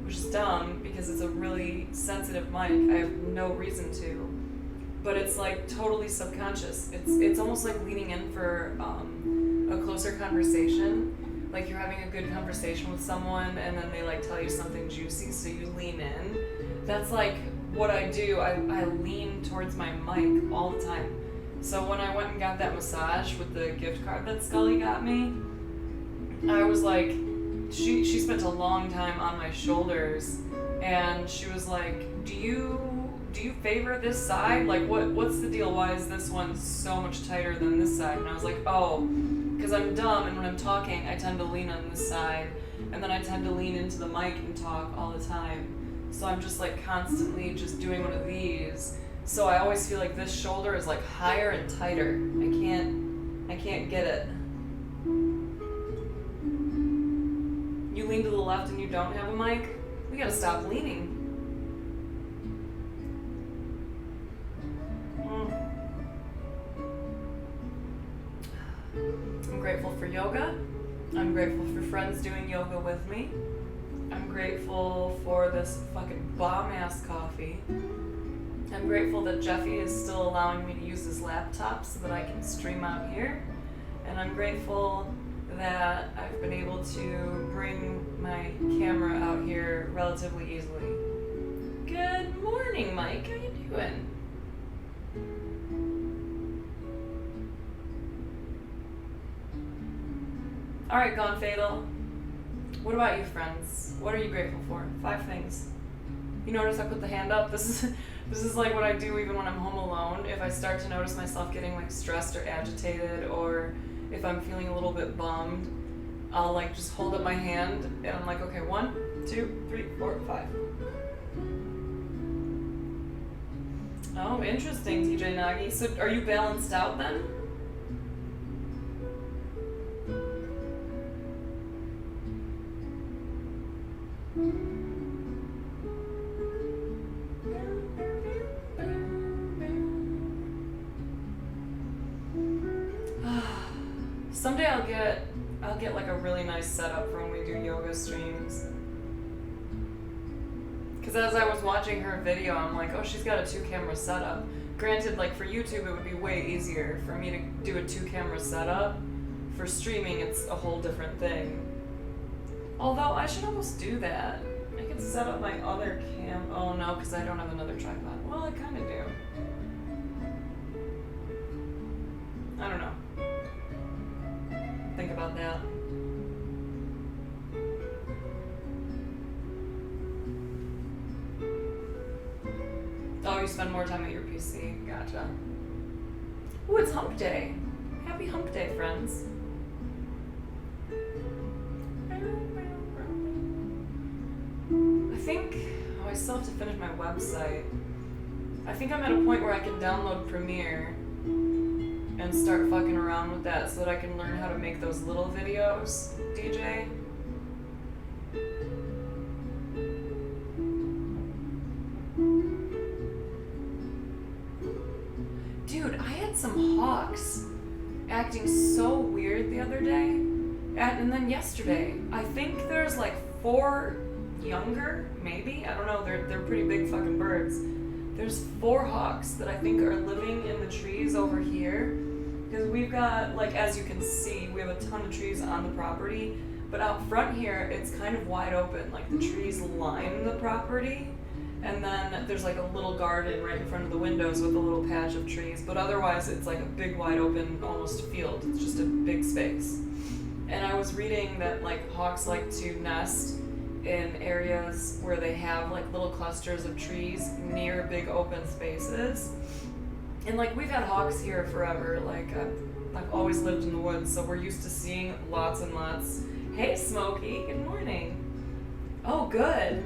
which is dumb because it's a really sensitive mic. I have no reason to, but it's like totally subconscious. It's almost like leaning in for a closer conversation. Like you're having a good conversation with someone and then they like tell you something juicy, so you lean in. That's like what I do. I lean towards my mic all the time. So when I went and got that massage with the gift card that Scully got me, I was like, she spent a long time on my shoulders, and she was like, do you favor this side? Like what's the deal? Why is this one so much tighter than this side? And I was like, oh, because I'm dumb, and when I'm talking I tend to lean on this side, and then I tend to lean into the mic and talk all the time. So I'm just like constantly just doing one of these. So I always feel like this shoulder is like higher and tighter. I can't get it. You lean to the left and you don't have a mic? We gotta stop leaning. I'm grateful for yoga. I'm grateful for friends doing yoga with me. I'm grateful for this fucking bomb-ass coffee. I'm grateful that Jeffy is still allowing me to use his laptop so that I can stream out here. And I'm grateful that I've been able to bring my camera out here relatively easily. Good morning, Mike. How you doing? All right, Gone Fatal. What about you, friends? What are you grateful for? 5 things. You notice I put the hand up? This is like what I do even when I'm home alone. If I start to notice myself getting like stressed or agitated, or if I'm feeling a little bit bummed, I'll like just hold up my hand and I'm like, okay, 1, 2, 3, 4, 5. Oh, interesting, TJ Nagy. So are you balanced out then? Someday I'll get like a really nice setup for when we do yoga streams. Because as I was watching her video, I'm like, oh, she's got a 2-camera setup. Granted, like for YouTube, it would be way easier for me to do a 2-camera setup. For streaming, it's a whole different thing. Although I should almost do that. I could set up my other cam. Oh no, because I don't have another tripod. Well, I kind of do. I don't know. Think about that. Oh, you spend more time at your PC. Gotcha. Ooh, it's hump day. Happy hump day, friends. I still have to finish my website. I think I'm at a point where I can download Premiere and start fucking around with that so that I can learn how to make those little videos, DJ. Dude, I had some hawks acting so weird the other day. And then yesterday, I think there's like 4 younger, maybe? I don't know, they're pretty big fucking birds. There's 4 hawks that I think are living in the trees over here. Because we've got, like, as you can see, we have a ton of trees on the property. But out front here, it's kind of wide open. Like, the trees line the property. And then there's like a little garden right in front of the windows with a little patch of trees. But otherwise, it's like a big, wide open, almost field. It's just a big space. And I was reading that, like, hawks like to nest in areas where they have, like, little clusters of trees near big open spaces. And, like, we've had hawks here forever. Like, I've always lived in the woods, so we're used to seeing lots and lots. Hey, Smokey, good morning. Oh, good.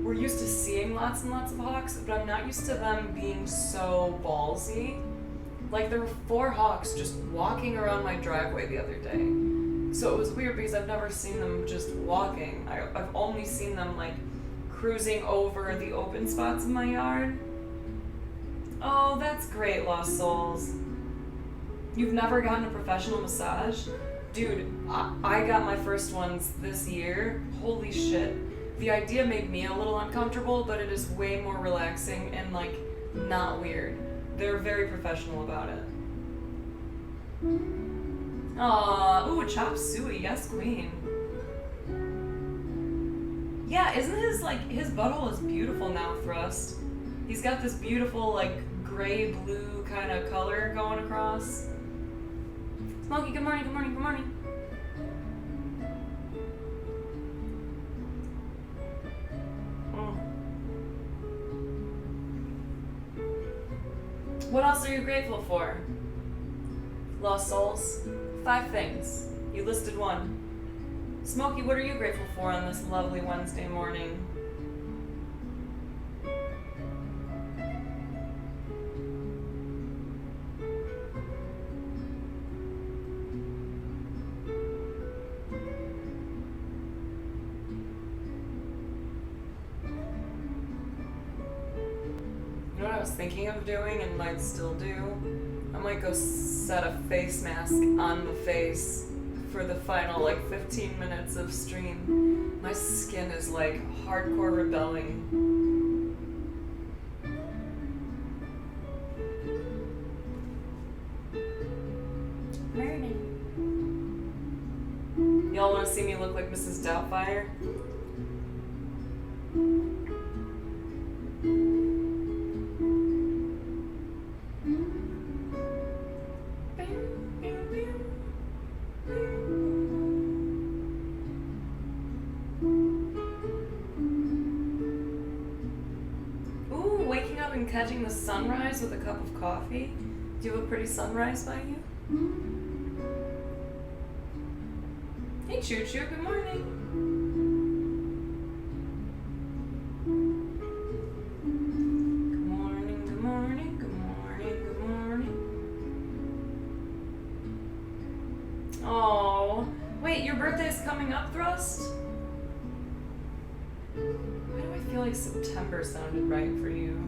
We're used to seeing lots and lots of hawks, but I'm not used to them being so ballsy. Like, there were 4 hawks just walking around my driveway the other day. So it was weird because I've never seen them just walking. I've only seen them, like, cruising over the open spots in my yard. Oh, that's great, Lost Souls. You've never gotten a professional massage? Dude, I got my first ones this year. Holy shit. The idea made me a little uncomfortable, but it is way more relaxing and, like, not weird. They're very professional about it. Aww, ooh, chop suey, yes, queen. Yeah, isn't his butthole is beautiful now, Thrust. He's got this beautiful, like, gray-blue kind of color going across. Smokey, good morning, good morning, good morning. What else are you grateful for? Lost Souls? 5 things. You listed 1. Smokey, what are you grateful for on this lovely Wednesday morning? You know what I was thinking of doing and might still do? I might go set a face mask on the face for the final, like, 15 minutes of stream. My skin is, like, hardcore rebelling. Morning. Y'all want to see me look like Mrs. Doubtfire? Catching the sunrise with a cup of coffee. Do you have a pretty sunrise by you? Hey Choo Choo, good morning. Good morning, good morning, good morning, good morning. Oh, wait, your birthday's coming up, Thrust? Why do I feel like September sounded right for you?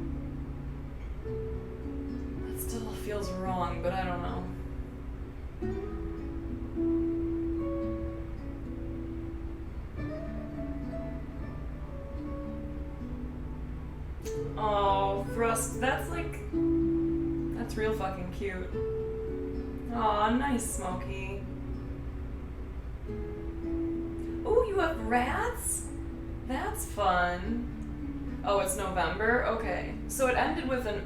Still feels wrong, but I don't know. Oh, Thrust, that's real fucking cute. Aw, nice, Smokey. Ooh, you have rats? That's fun. Oh, it's November? Okay. So it ended with an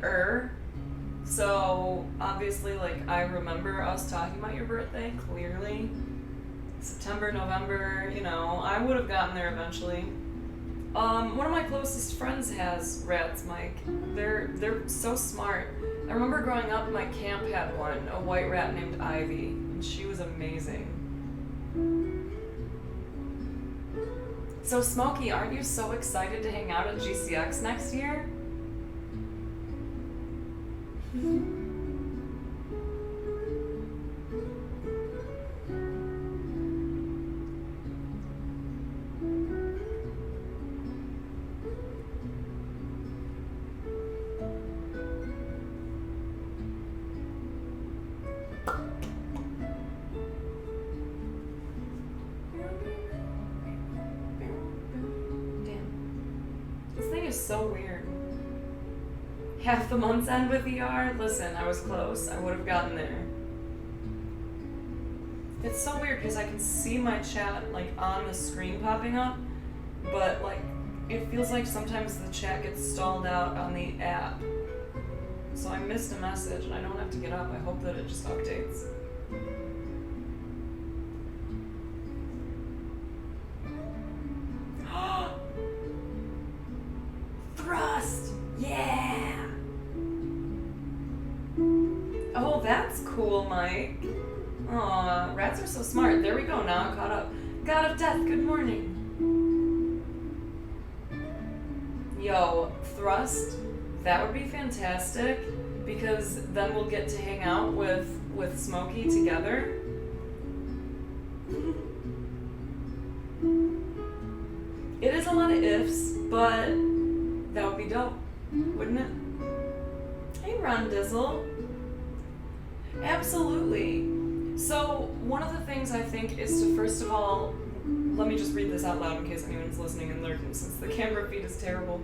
So, obviously, like, I remember us talking about your birthday, clearly. September, November, you know, I would have gotten there eventually. One of my closest friends has rats, Mike. They're so smart. I remember growing up, my camp had one, a white rat named Ivy, and she was amazing. So, Smokey, aren't you so excited to hang out at GCX next year? half the month's end with ER. Listen, I was close. I would have gotten there. It's so weird because I can see my chat like on the screen popping up, but like it feels like sometimes the chat gets stalled out on the app. So I missed a message and I don't have to get up. I hope that it just updates. Thrust! Yeah! Oh, that's cool, Mike. Aw, rats are so smart. There we go, now I'm caught up. God of Death, good morning. Yo, Thrust, that would be fantastic because then we'll get to hang out with Smokey together. It is a lot of ifs, but that would be dope, wouldn't it? Hey, Ron Dizzle. Absolutely. So one of the things I think is to first of all, let me just read this out loud in case anyone's listening and lurking since the camera feed is terrible.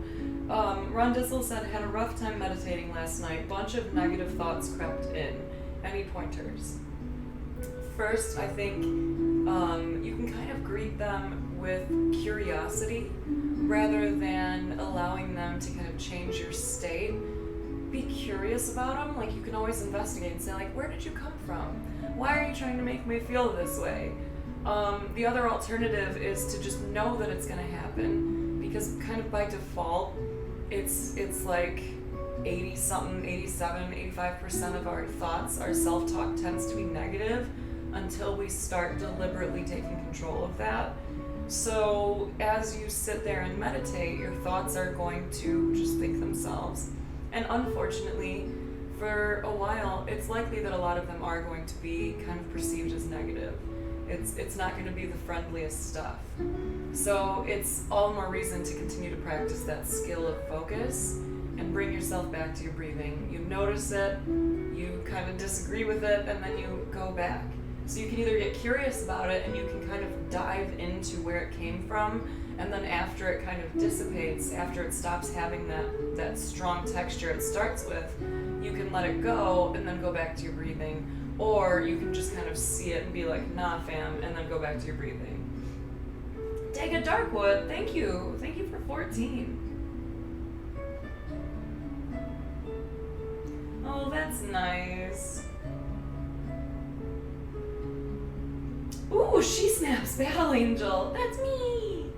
Ron Dizzle said, had a rough time meditating last night. Bunch of negative thoughts crept in. Any pointers? First, I think you can kind of greet them with curiosity rather than allowing them to kind of change your state. Be curious about them. Like, you can always investigate and say, like, where did you come from? Why are you trying to make me feel this way? The other alternative is to just know that it's going to happen, because kind of by default, it's like 80-something, 87, 85% of our thoughts, our self-talk tends to be negative until we start deliberately taking control of that. So as you sit there and meditate, your thoughts are going to just think themselves. And unfortunately, for a while, it's likely that a lot of them are going to be kind of perceived as negative. It's not going to be the friendliest stuff. So it's all the more reason to continue to practice that skill of focus and bring yourself back to your breathing. You notice it, you kind of disagree with it, and then you go back. So you can either get curious about it and you can kind of dive into where it came from, and then after it kind of dissipates, after it stops having that strong texture it starts with, you can let it go and then go back to your breathing. Or you can just kind of see it and be like, nah fam, and then go back to your breathing. Dega Darkwood, thank you. Thank you for 14. Oh, that's nice. Ooh, SheSnaps, Battle Angel. That's me.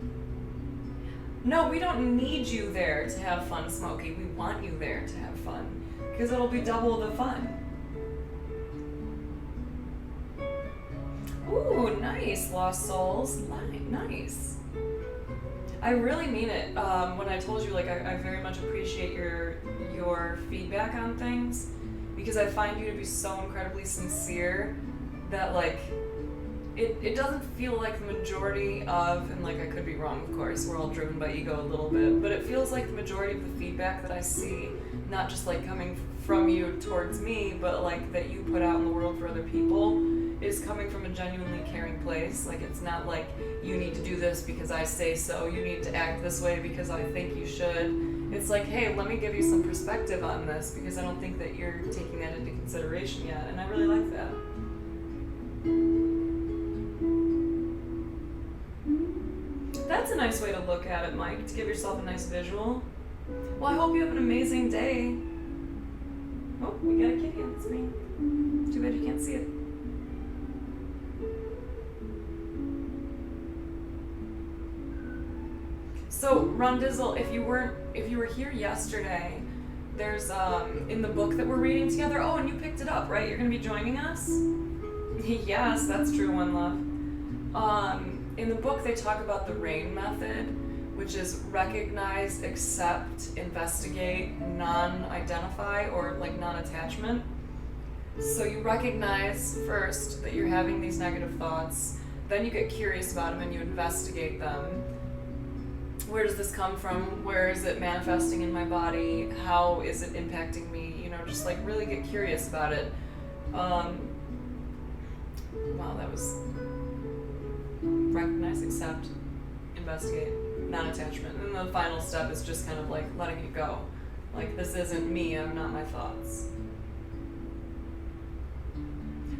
No, we don't need you there to have fun, Smokey. We want you there to have fun, because it'll be double the fun. Ooh, nice, Lost Souls. Nice. I really mean it. When I told you, like, I very much appreciate your feedback on things, because I find you to be so incredibly sincere that, like, it doesn't feel like the majority of, and like I could be wrong, of course, we're all driven by ego a little bit, but it feels like the majority of the feedback that I see, not just like coming from you towards me, but like that you put out in the world for other people, is coming from a genuinely caring place. Like, it's not like you need to do this because I say so, you need to act this way because I think you should. It's like, hey, let me give you some perspective on this because I don't think that you're taking that into consideration yet, and I really like that. That's a nice way to look at it, Mike, to give yourself a nice visual. Well, I hope you have an amazing day. Oh, we got a kitty on the screen. Too bad you can't see it. So, Ron Dizzle, if you were here yesterday, there's in the book that we're reading together. Oh, and you picked it up, right? You're gonna be joining us? Yes, that's true, One Love. In the book, they talk about the RAIN method, which is recognize, accept, investigate, non-identify, or like non-attachment. So you recognize first that you're having these negative thoughts, then you get curious about them and you investigate them. Where does this come from? Where is it manifesting in my body? How is it impacting me? You know, just like really get curious about it. Wow, that was recognize, accept, investigate, non-attachment. And the final step is just kind of like letting it go. Like, this isn't me, I'm not my thoughts.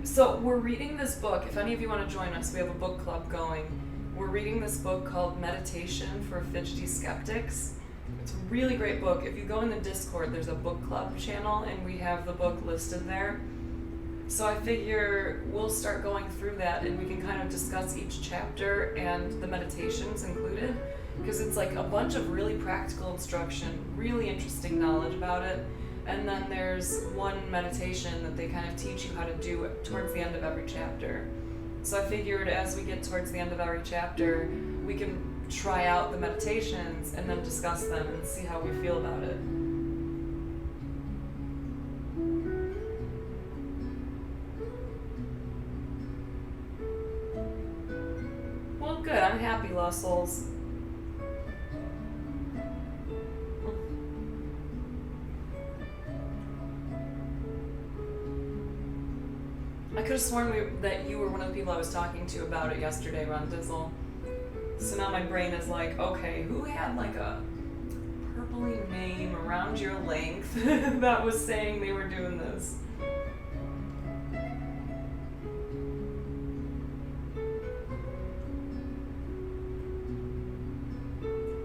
So we're reading this book. If any of you want to join us, we have a book club going. We're reading this book called Meditation for Fidgety Skeptics. It's a really great book. If you go in the Discord, there's a book club channel, and we have the book listed there. So I figure we'll start going through that, and we can kind of discuss each chapter and the meditations included, because it's like a bunch of really practical instruction, really interesting knowledge about it. And then there's one meditation that they kind of teach you how to do towards the end of every chapter. So I figured as we get towards the end of every chapter, we can try out the meditations and then discuss them and see how we feel about it. Well, good. I'm happy, Lost Souls. I could have sworn that you were one of the people I was talking to about it yesterday, Ron Dizzle. So now my brain is like, okay, who had like a purpley name around your length that was saying they were doing this?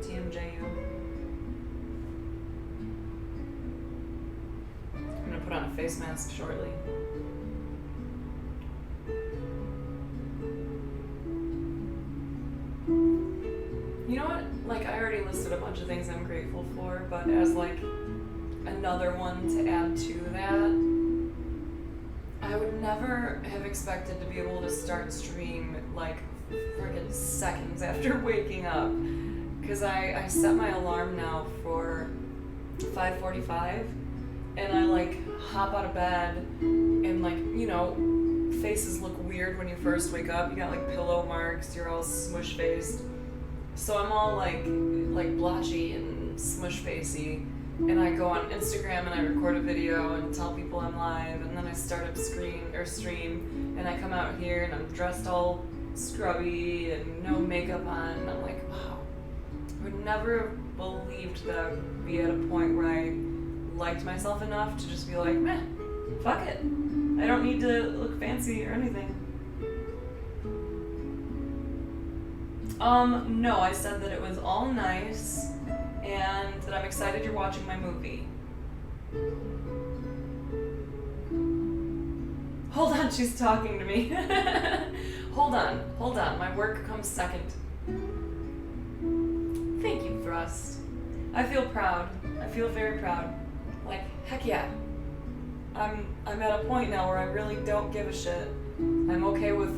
TMJU. I'm gonna put on a face mask shortly. You know what? Like, I already listed a bunch of things I'm grateful for, but as like another one to add to that, I would never have expected to be able to start stream like friggin' seconds after waking up. Because I set my alarm now for 5:45, and I like hop out of bed, and like, you know, faces look weird when you first wake up. You got like pillow marks, you're all smush faced. So I'm all like blotchy and smush facey, and I go on Instagram and I record a video and tell people I'm live, and then I start up stream, and I come out here and I'm dressed all scrubby and no makeup on, and I'm like, wow, I would never have believed that I would be at a point where I liked myself enough to just be like, meh, fuck it. I don't need to look fancy or anything. No, I said that it was all nice and that I'm excited you're watching my movie. Hold on, she's talking to me. Hold on, my work comes second. Thank you, Thrust. I feel proud. I feel very proud. Like, heck yeah. I'm at a point now where I really don't give a shit. I'm okay with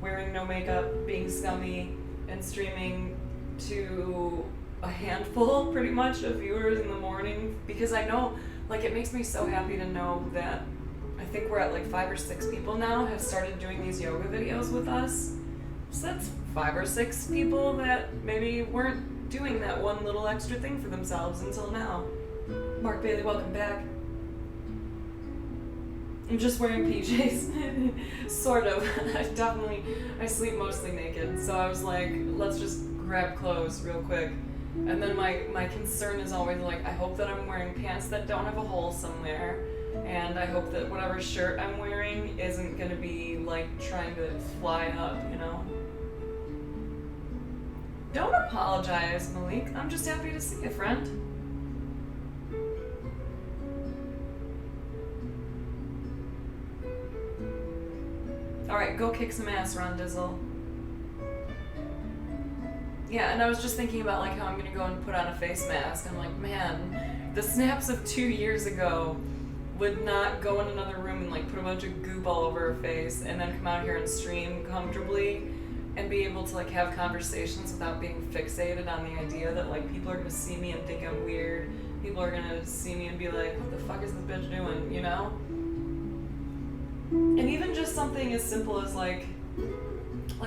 wearing no makeup, being scummy, and streaming to a handful, pretty much, of viewers in the morning, because I know, like, it makes me so happy to know that I think we're at like 5 or 6 people now have started doing these yoga videos with us. So that's 5 or 6 people that maybe weren't doing that one little extra thing for themselves until now. Mark Bailey, welcome back. I'm just wearing PJs, sort of. I sleep mostly naked, so I was like, let's just grab clothes real quick. And then my concern is always like, I hope that I'm wearing pants that don't have a hole somewhere, and I hope that whatever shirt I'm wearing isn't gonna be like trying to fly up, you know? Don't apologize, Malik. I'm just happy to see you, friend. Alright, go kick some ass, Ron Dizzle. Yeah, and I was just thinking about like how I'm gonna go and put on a face mask. I'm like, man, the snaps of 2 years ago would not go in another room and like put a bunch of goop all over her face and then come out here and stream comfortably and be able to like have conversations without being fixated on the idea that like people are gonna see me and think I'm weird. People are gonna see me and be like, what the fuck is this bitch doing, you know? And even just something as simple as like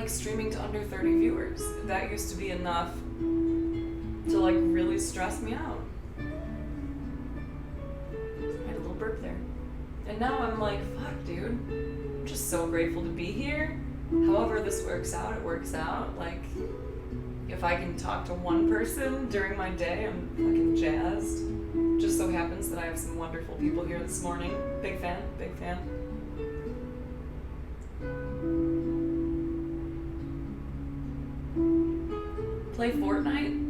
streaming to under 30 viewers. That used to be enough to like really stress me out. I had a little burp there. And now I'm like, fuck dude, I'm just so grateful to be here. However this works out, it works out. Like, if I can talk to one person during my day, I'm fucking jazzed. Just so happens that I have some wonderful people here this morning. Big fan, big fan. Play Fortnite?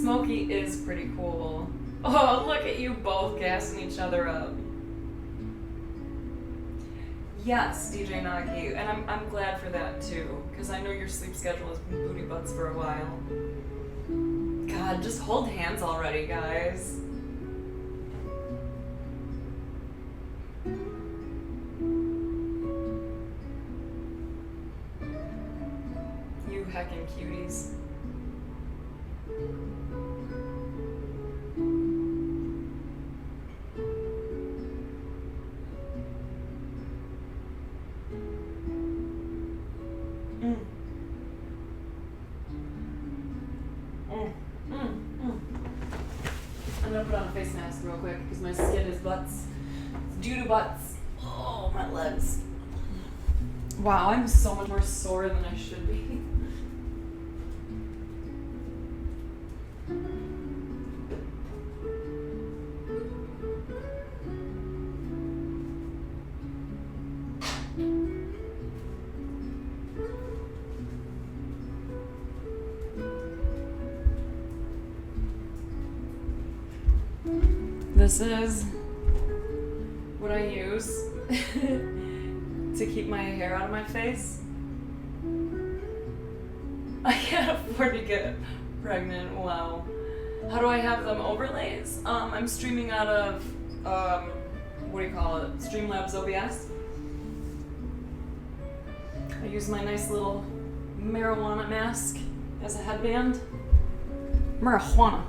Smokey is pretty cool. Oh, look at you both gassing each other up. Yes, DJ Nagi, and I'm glad for that too, because I know your sleep schedule has been booty butts for a while. God, just hold hands already, guys. You heckin' cuties. I'm gonna put on a face mask real quick because my skin is butts. It's due to butts. Oh, my legs. Wow, I'm so much more sore than I should be. This is what I use to keep my hair out of my face. I can't afford to get pregnant. Wow. How do I have them? Overlays? I'm streaming out of, what do you call it? Streamlabs OBS. I use my nice little marijuana mask as a headband. Marijuana.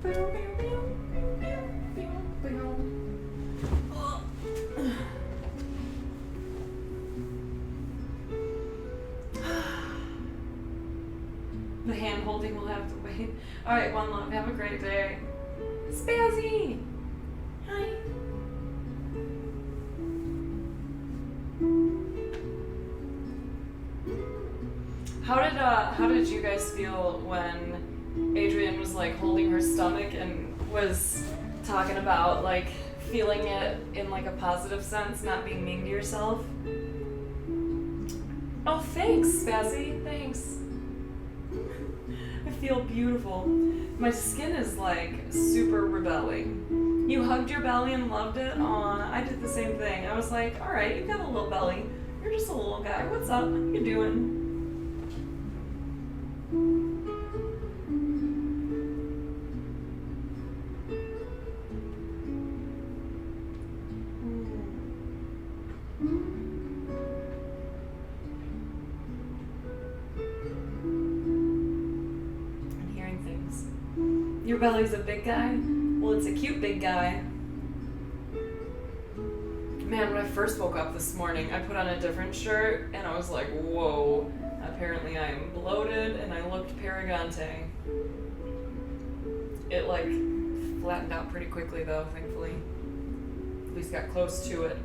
The hand holding will have to wait. Alright, one love. Have a great day. Spazzy! Hi. How did you guys feel when Adrienne was like holding her stomach and was talking about like feeling it in like a positive sense, not being mean to yourself? Oh, thanks, Spazzy. Thanks. I feel beautiful. My skin is like super rebelling. You hugged your belly and loved it? Aw, I did the same thing. I was like, alright, you got a little belly. You're just a little guy. What's up? How you doing? Your belly's a big guy? Well, it's a cute big guy. Man, when I first woke up this morning, I put on a different shirt, and I was like, whoa. Apparently I am bloated, and I looked Paragante. It, like, flattened out pretty quickly, though, thankfully. At least got close to it.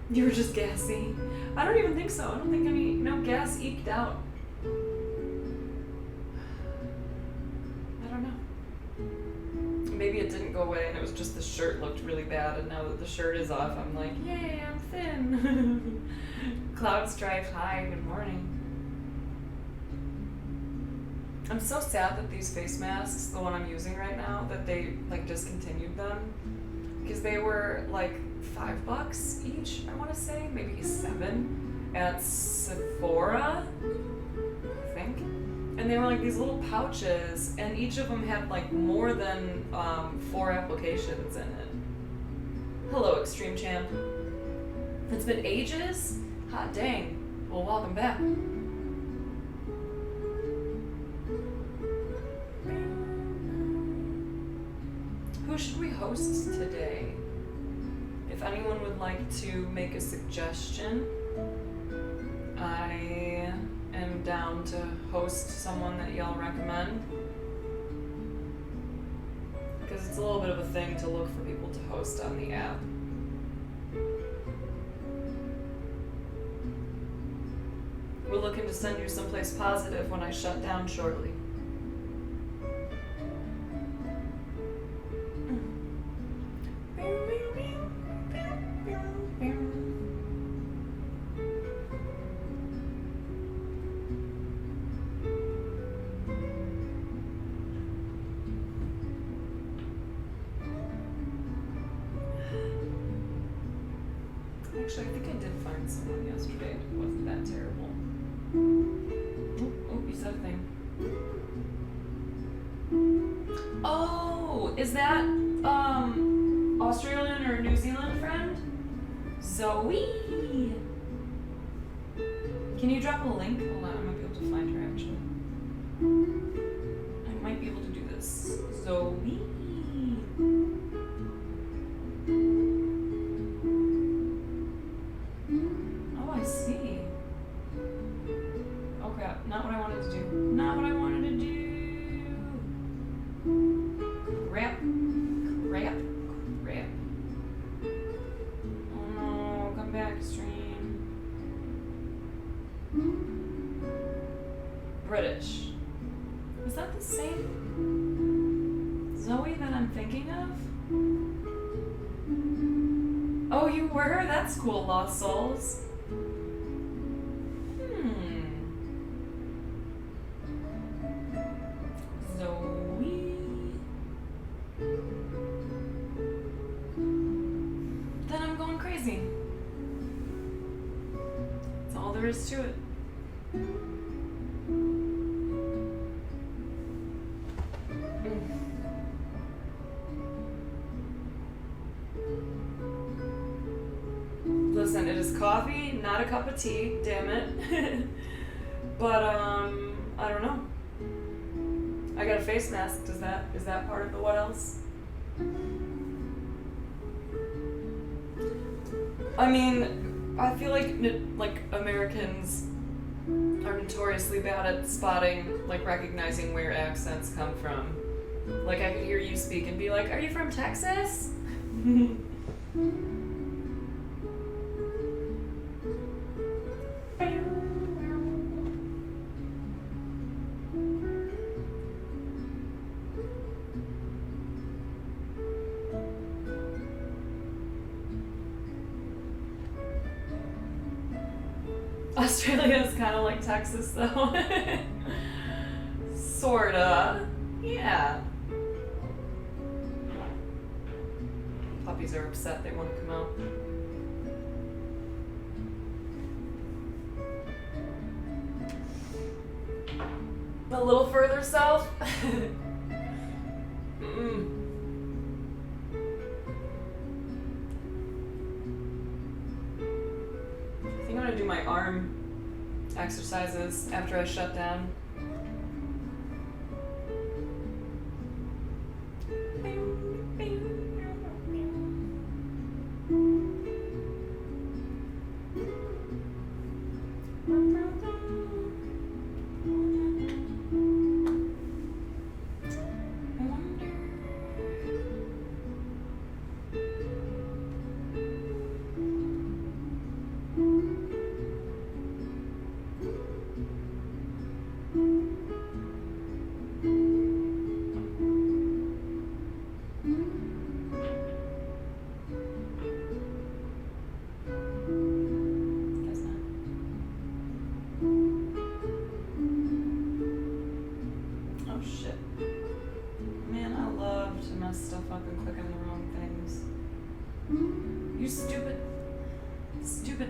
You were just gassy. I don't even think so. I don't think any, gas eked out. I don't know. Maybe it didn't go away and it was just the shirt looked really bad, and now that the shirt is off, I'm like, yay, I'm thin. Cloud stripes, hi, good morning. I'm so sad that these face masks, the one I'm using right now, that they like discontinued them. Because they were like $5 each, I want to say, maybe $7 at Sephora, I think. And they were like these little pouches, and each of them had like more than 4 applications in it. Hello, Extreme Champ. It's been ages? Hot dang. Well, welcome back. Who should we host today? If anyone would like to make a suggestion, I am down to host someone that y'all recommend. Because it's a little bit of a thing to look for people to host on the app. We're looking to send you someplace positive when I shut down shortly. Actually, I think I did find someone yesterday. It wasn't that terrible. Oh, you said a thing. Oh, is that Australian or New Zealand friend? Zoe! Can you drop a link? Hold on, I might be able to find her actually. I might be able to do this. Zoe! Oh, I see. Oh crap, not what I wanted to do. Not what I wanted to do. Crap. Oh no, come back, stream. British. Is that the same Zoe that I'm thinking of? Oh, you were? That's cool, Lost Souls. Zoe. Then I'm going crazy. That's all there is to it. Listen, it is coffee, not a cup of tea, damn it. But, I don't know. I got a face mask. Is that part of the what else? I mean, I feel like Americans are notoriously bad at spotting, like recognizing where accents come from. Like I could hear you speak and be like, "Are you from Texas?" Australia is kind of like Texas, though. Sorta. Yeah. Puppies are upset they want to come out. A little further south. I think I'm gonna do my arm exercises after I shut down.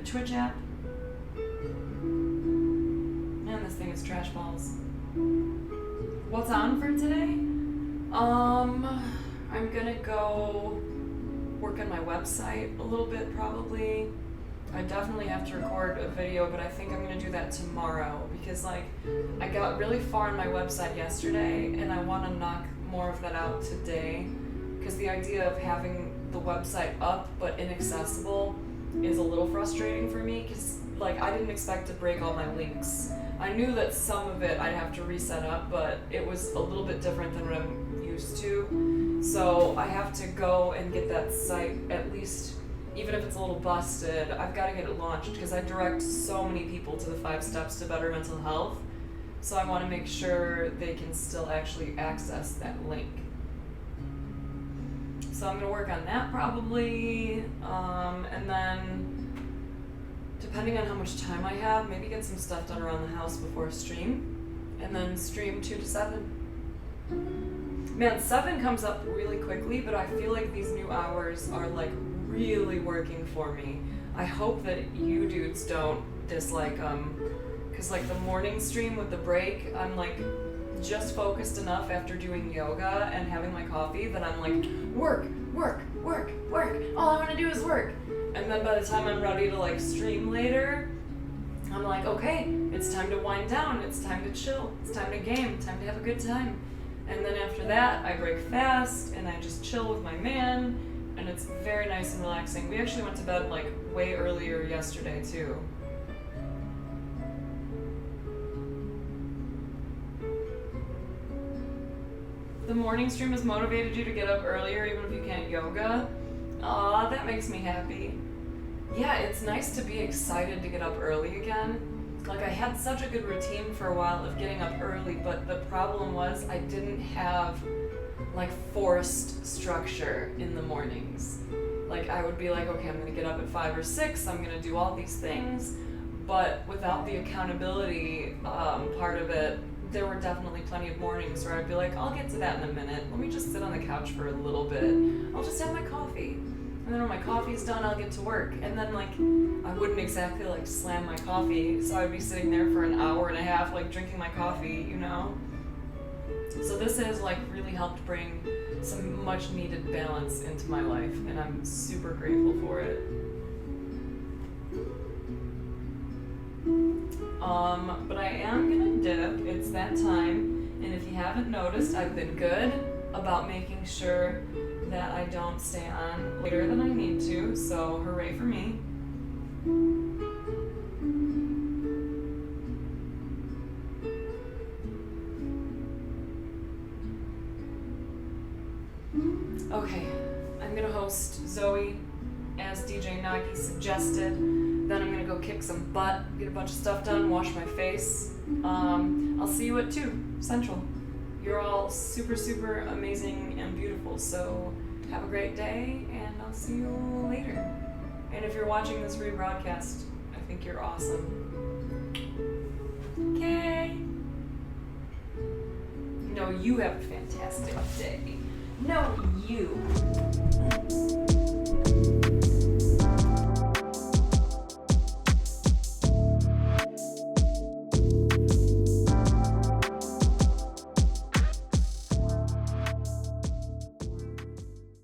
Twitch app. Man, this thing is trash balls. What's on for today? I'm gonna go work on my website a little bit probably. I definitely have to record a video, but I think I'm gonna do that tomorrow because like I got really far on my website yesterday and I want to knock more of that out today because the idea of having the website up but inaccessible is a little frustrating for me because like I didn't expect to break all my links. I knew that some of it I'd have to reset up, but it was a little bit different than what I'm used to. So I have to go and get that site at least, even if it's a little busted, I've got to get it launched because I direct so many people to the 5 steps to better mental health. So I want to make sure they can still actually access that link. So I'm going to work on that probably, and then depending on how much time I have, maybe get some stuff done around the house before stream, and then stream 2 to 7. Man, 7 comes up really quickly, but I feel like these new hours are like really working for me. I hope that you dudes don't dislike because like the morning stream with the break, I'm like just focused enough after doing yoga and having my coffee that I'm like, work, all I want to do is work. And then by the time I'm ready to like stream later, I'm like, okay, it's time to wind down, it's time to chill, it's time to game, time to have a good time. And then after that, I break fast and I just chill with my man, and it's very nice and relaxing. We actually went to bed like way earlier yesterday too. The morning stream has motivated you to get up earlier even if you can't yoga? Aw, that makes me happy. Yeah, it's nice to be excited to get up early again. Like I had such a good routine for a while of getting up early, but the problem was I didn't have like forced structure in the mornings. Like I would be like, okay, I'm gonna get up at 5 or 6, I'm gonna do all these things, but without the accountability part of it, there were definitely plenty of mornings where I'd be like, I'll get to that in a minute. Let me just sit on the couch for a little bit. I'll just have my coffee. And then when my coffee's done, I'll get to work. And then like, I wouldn't exactly like slam my coffee. So I'd be sitting there for an hour and a half, like drinking my coffee, you know? So this has like really helped bring some much needed balance into my life. And I'm super grateful for it. But I am gonna dip. It's that time. And if you haven't noticed, I've been good about making sure that I don't stay on later than I need to. So hooray for me. Okay, I'm gonna host Zoe as DJ Nagi suggested. Then I'm gonna go kick some butt, get a bunch of stuff done, wash my face. I'll see you at 2 Central. You're all super, super amazing and beautiful, so have a great day, and I'll see you later. And if you're watching this rebroadcast, I think you're awesome. Okay. No, you have a fantastic day. No, you.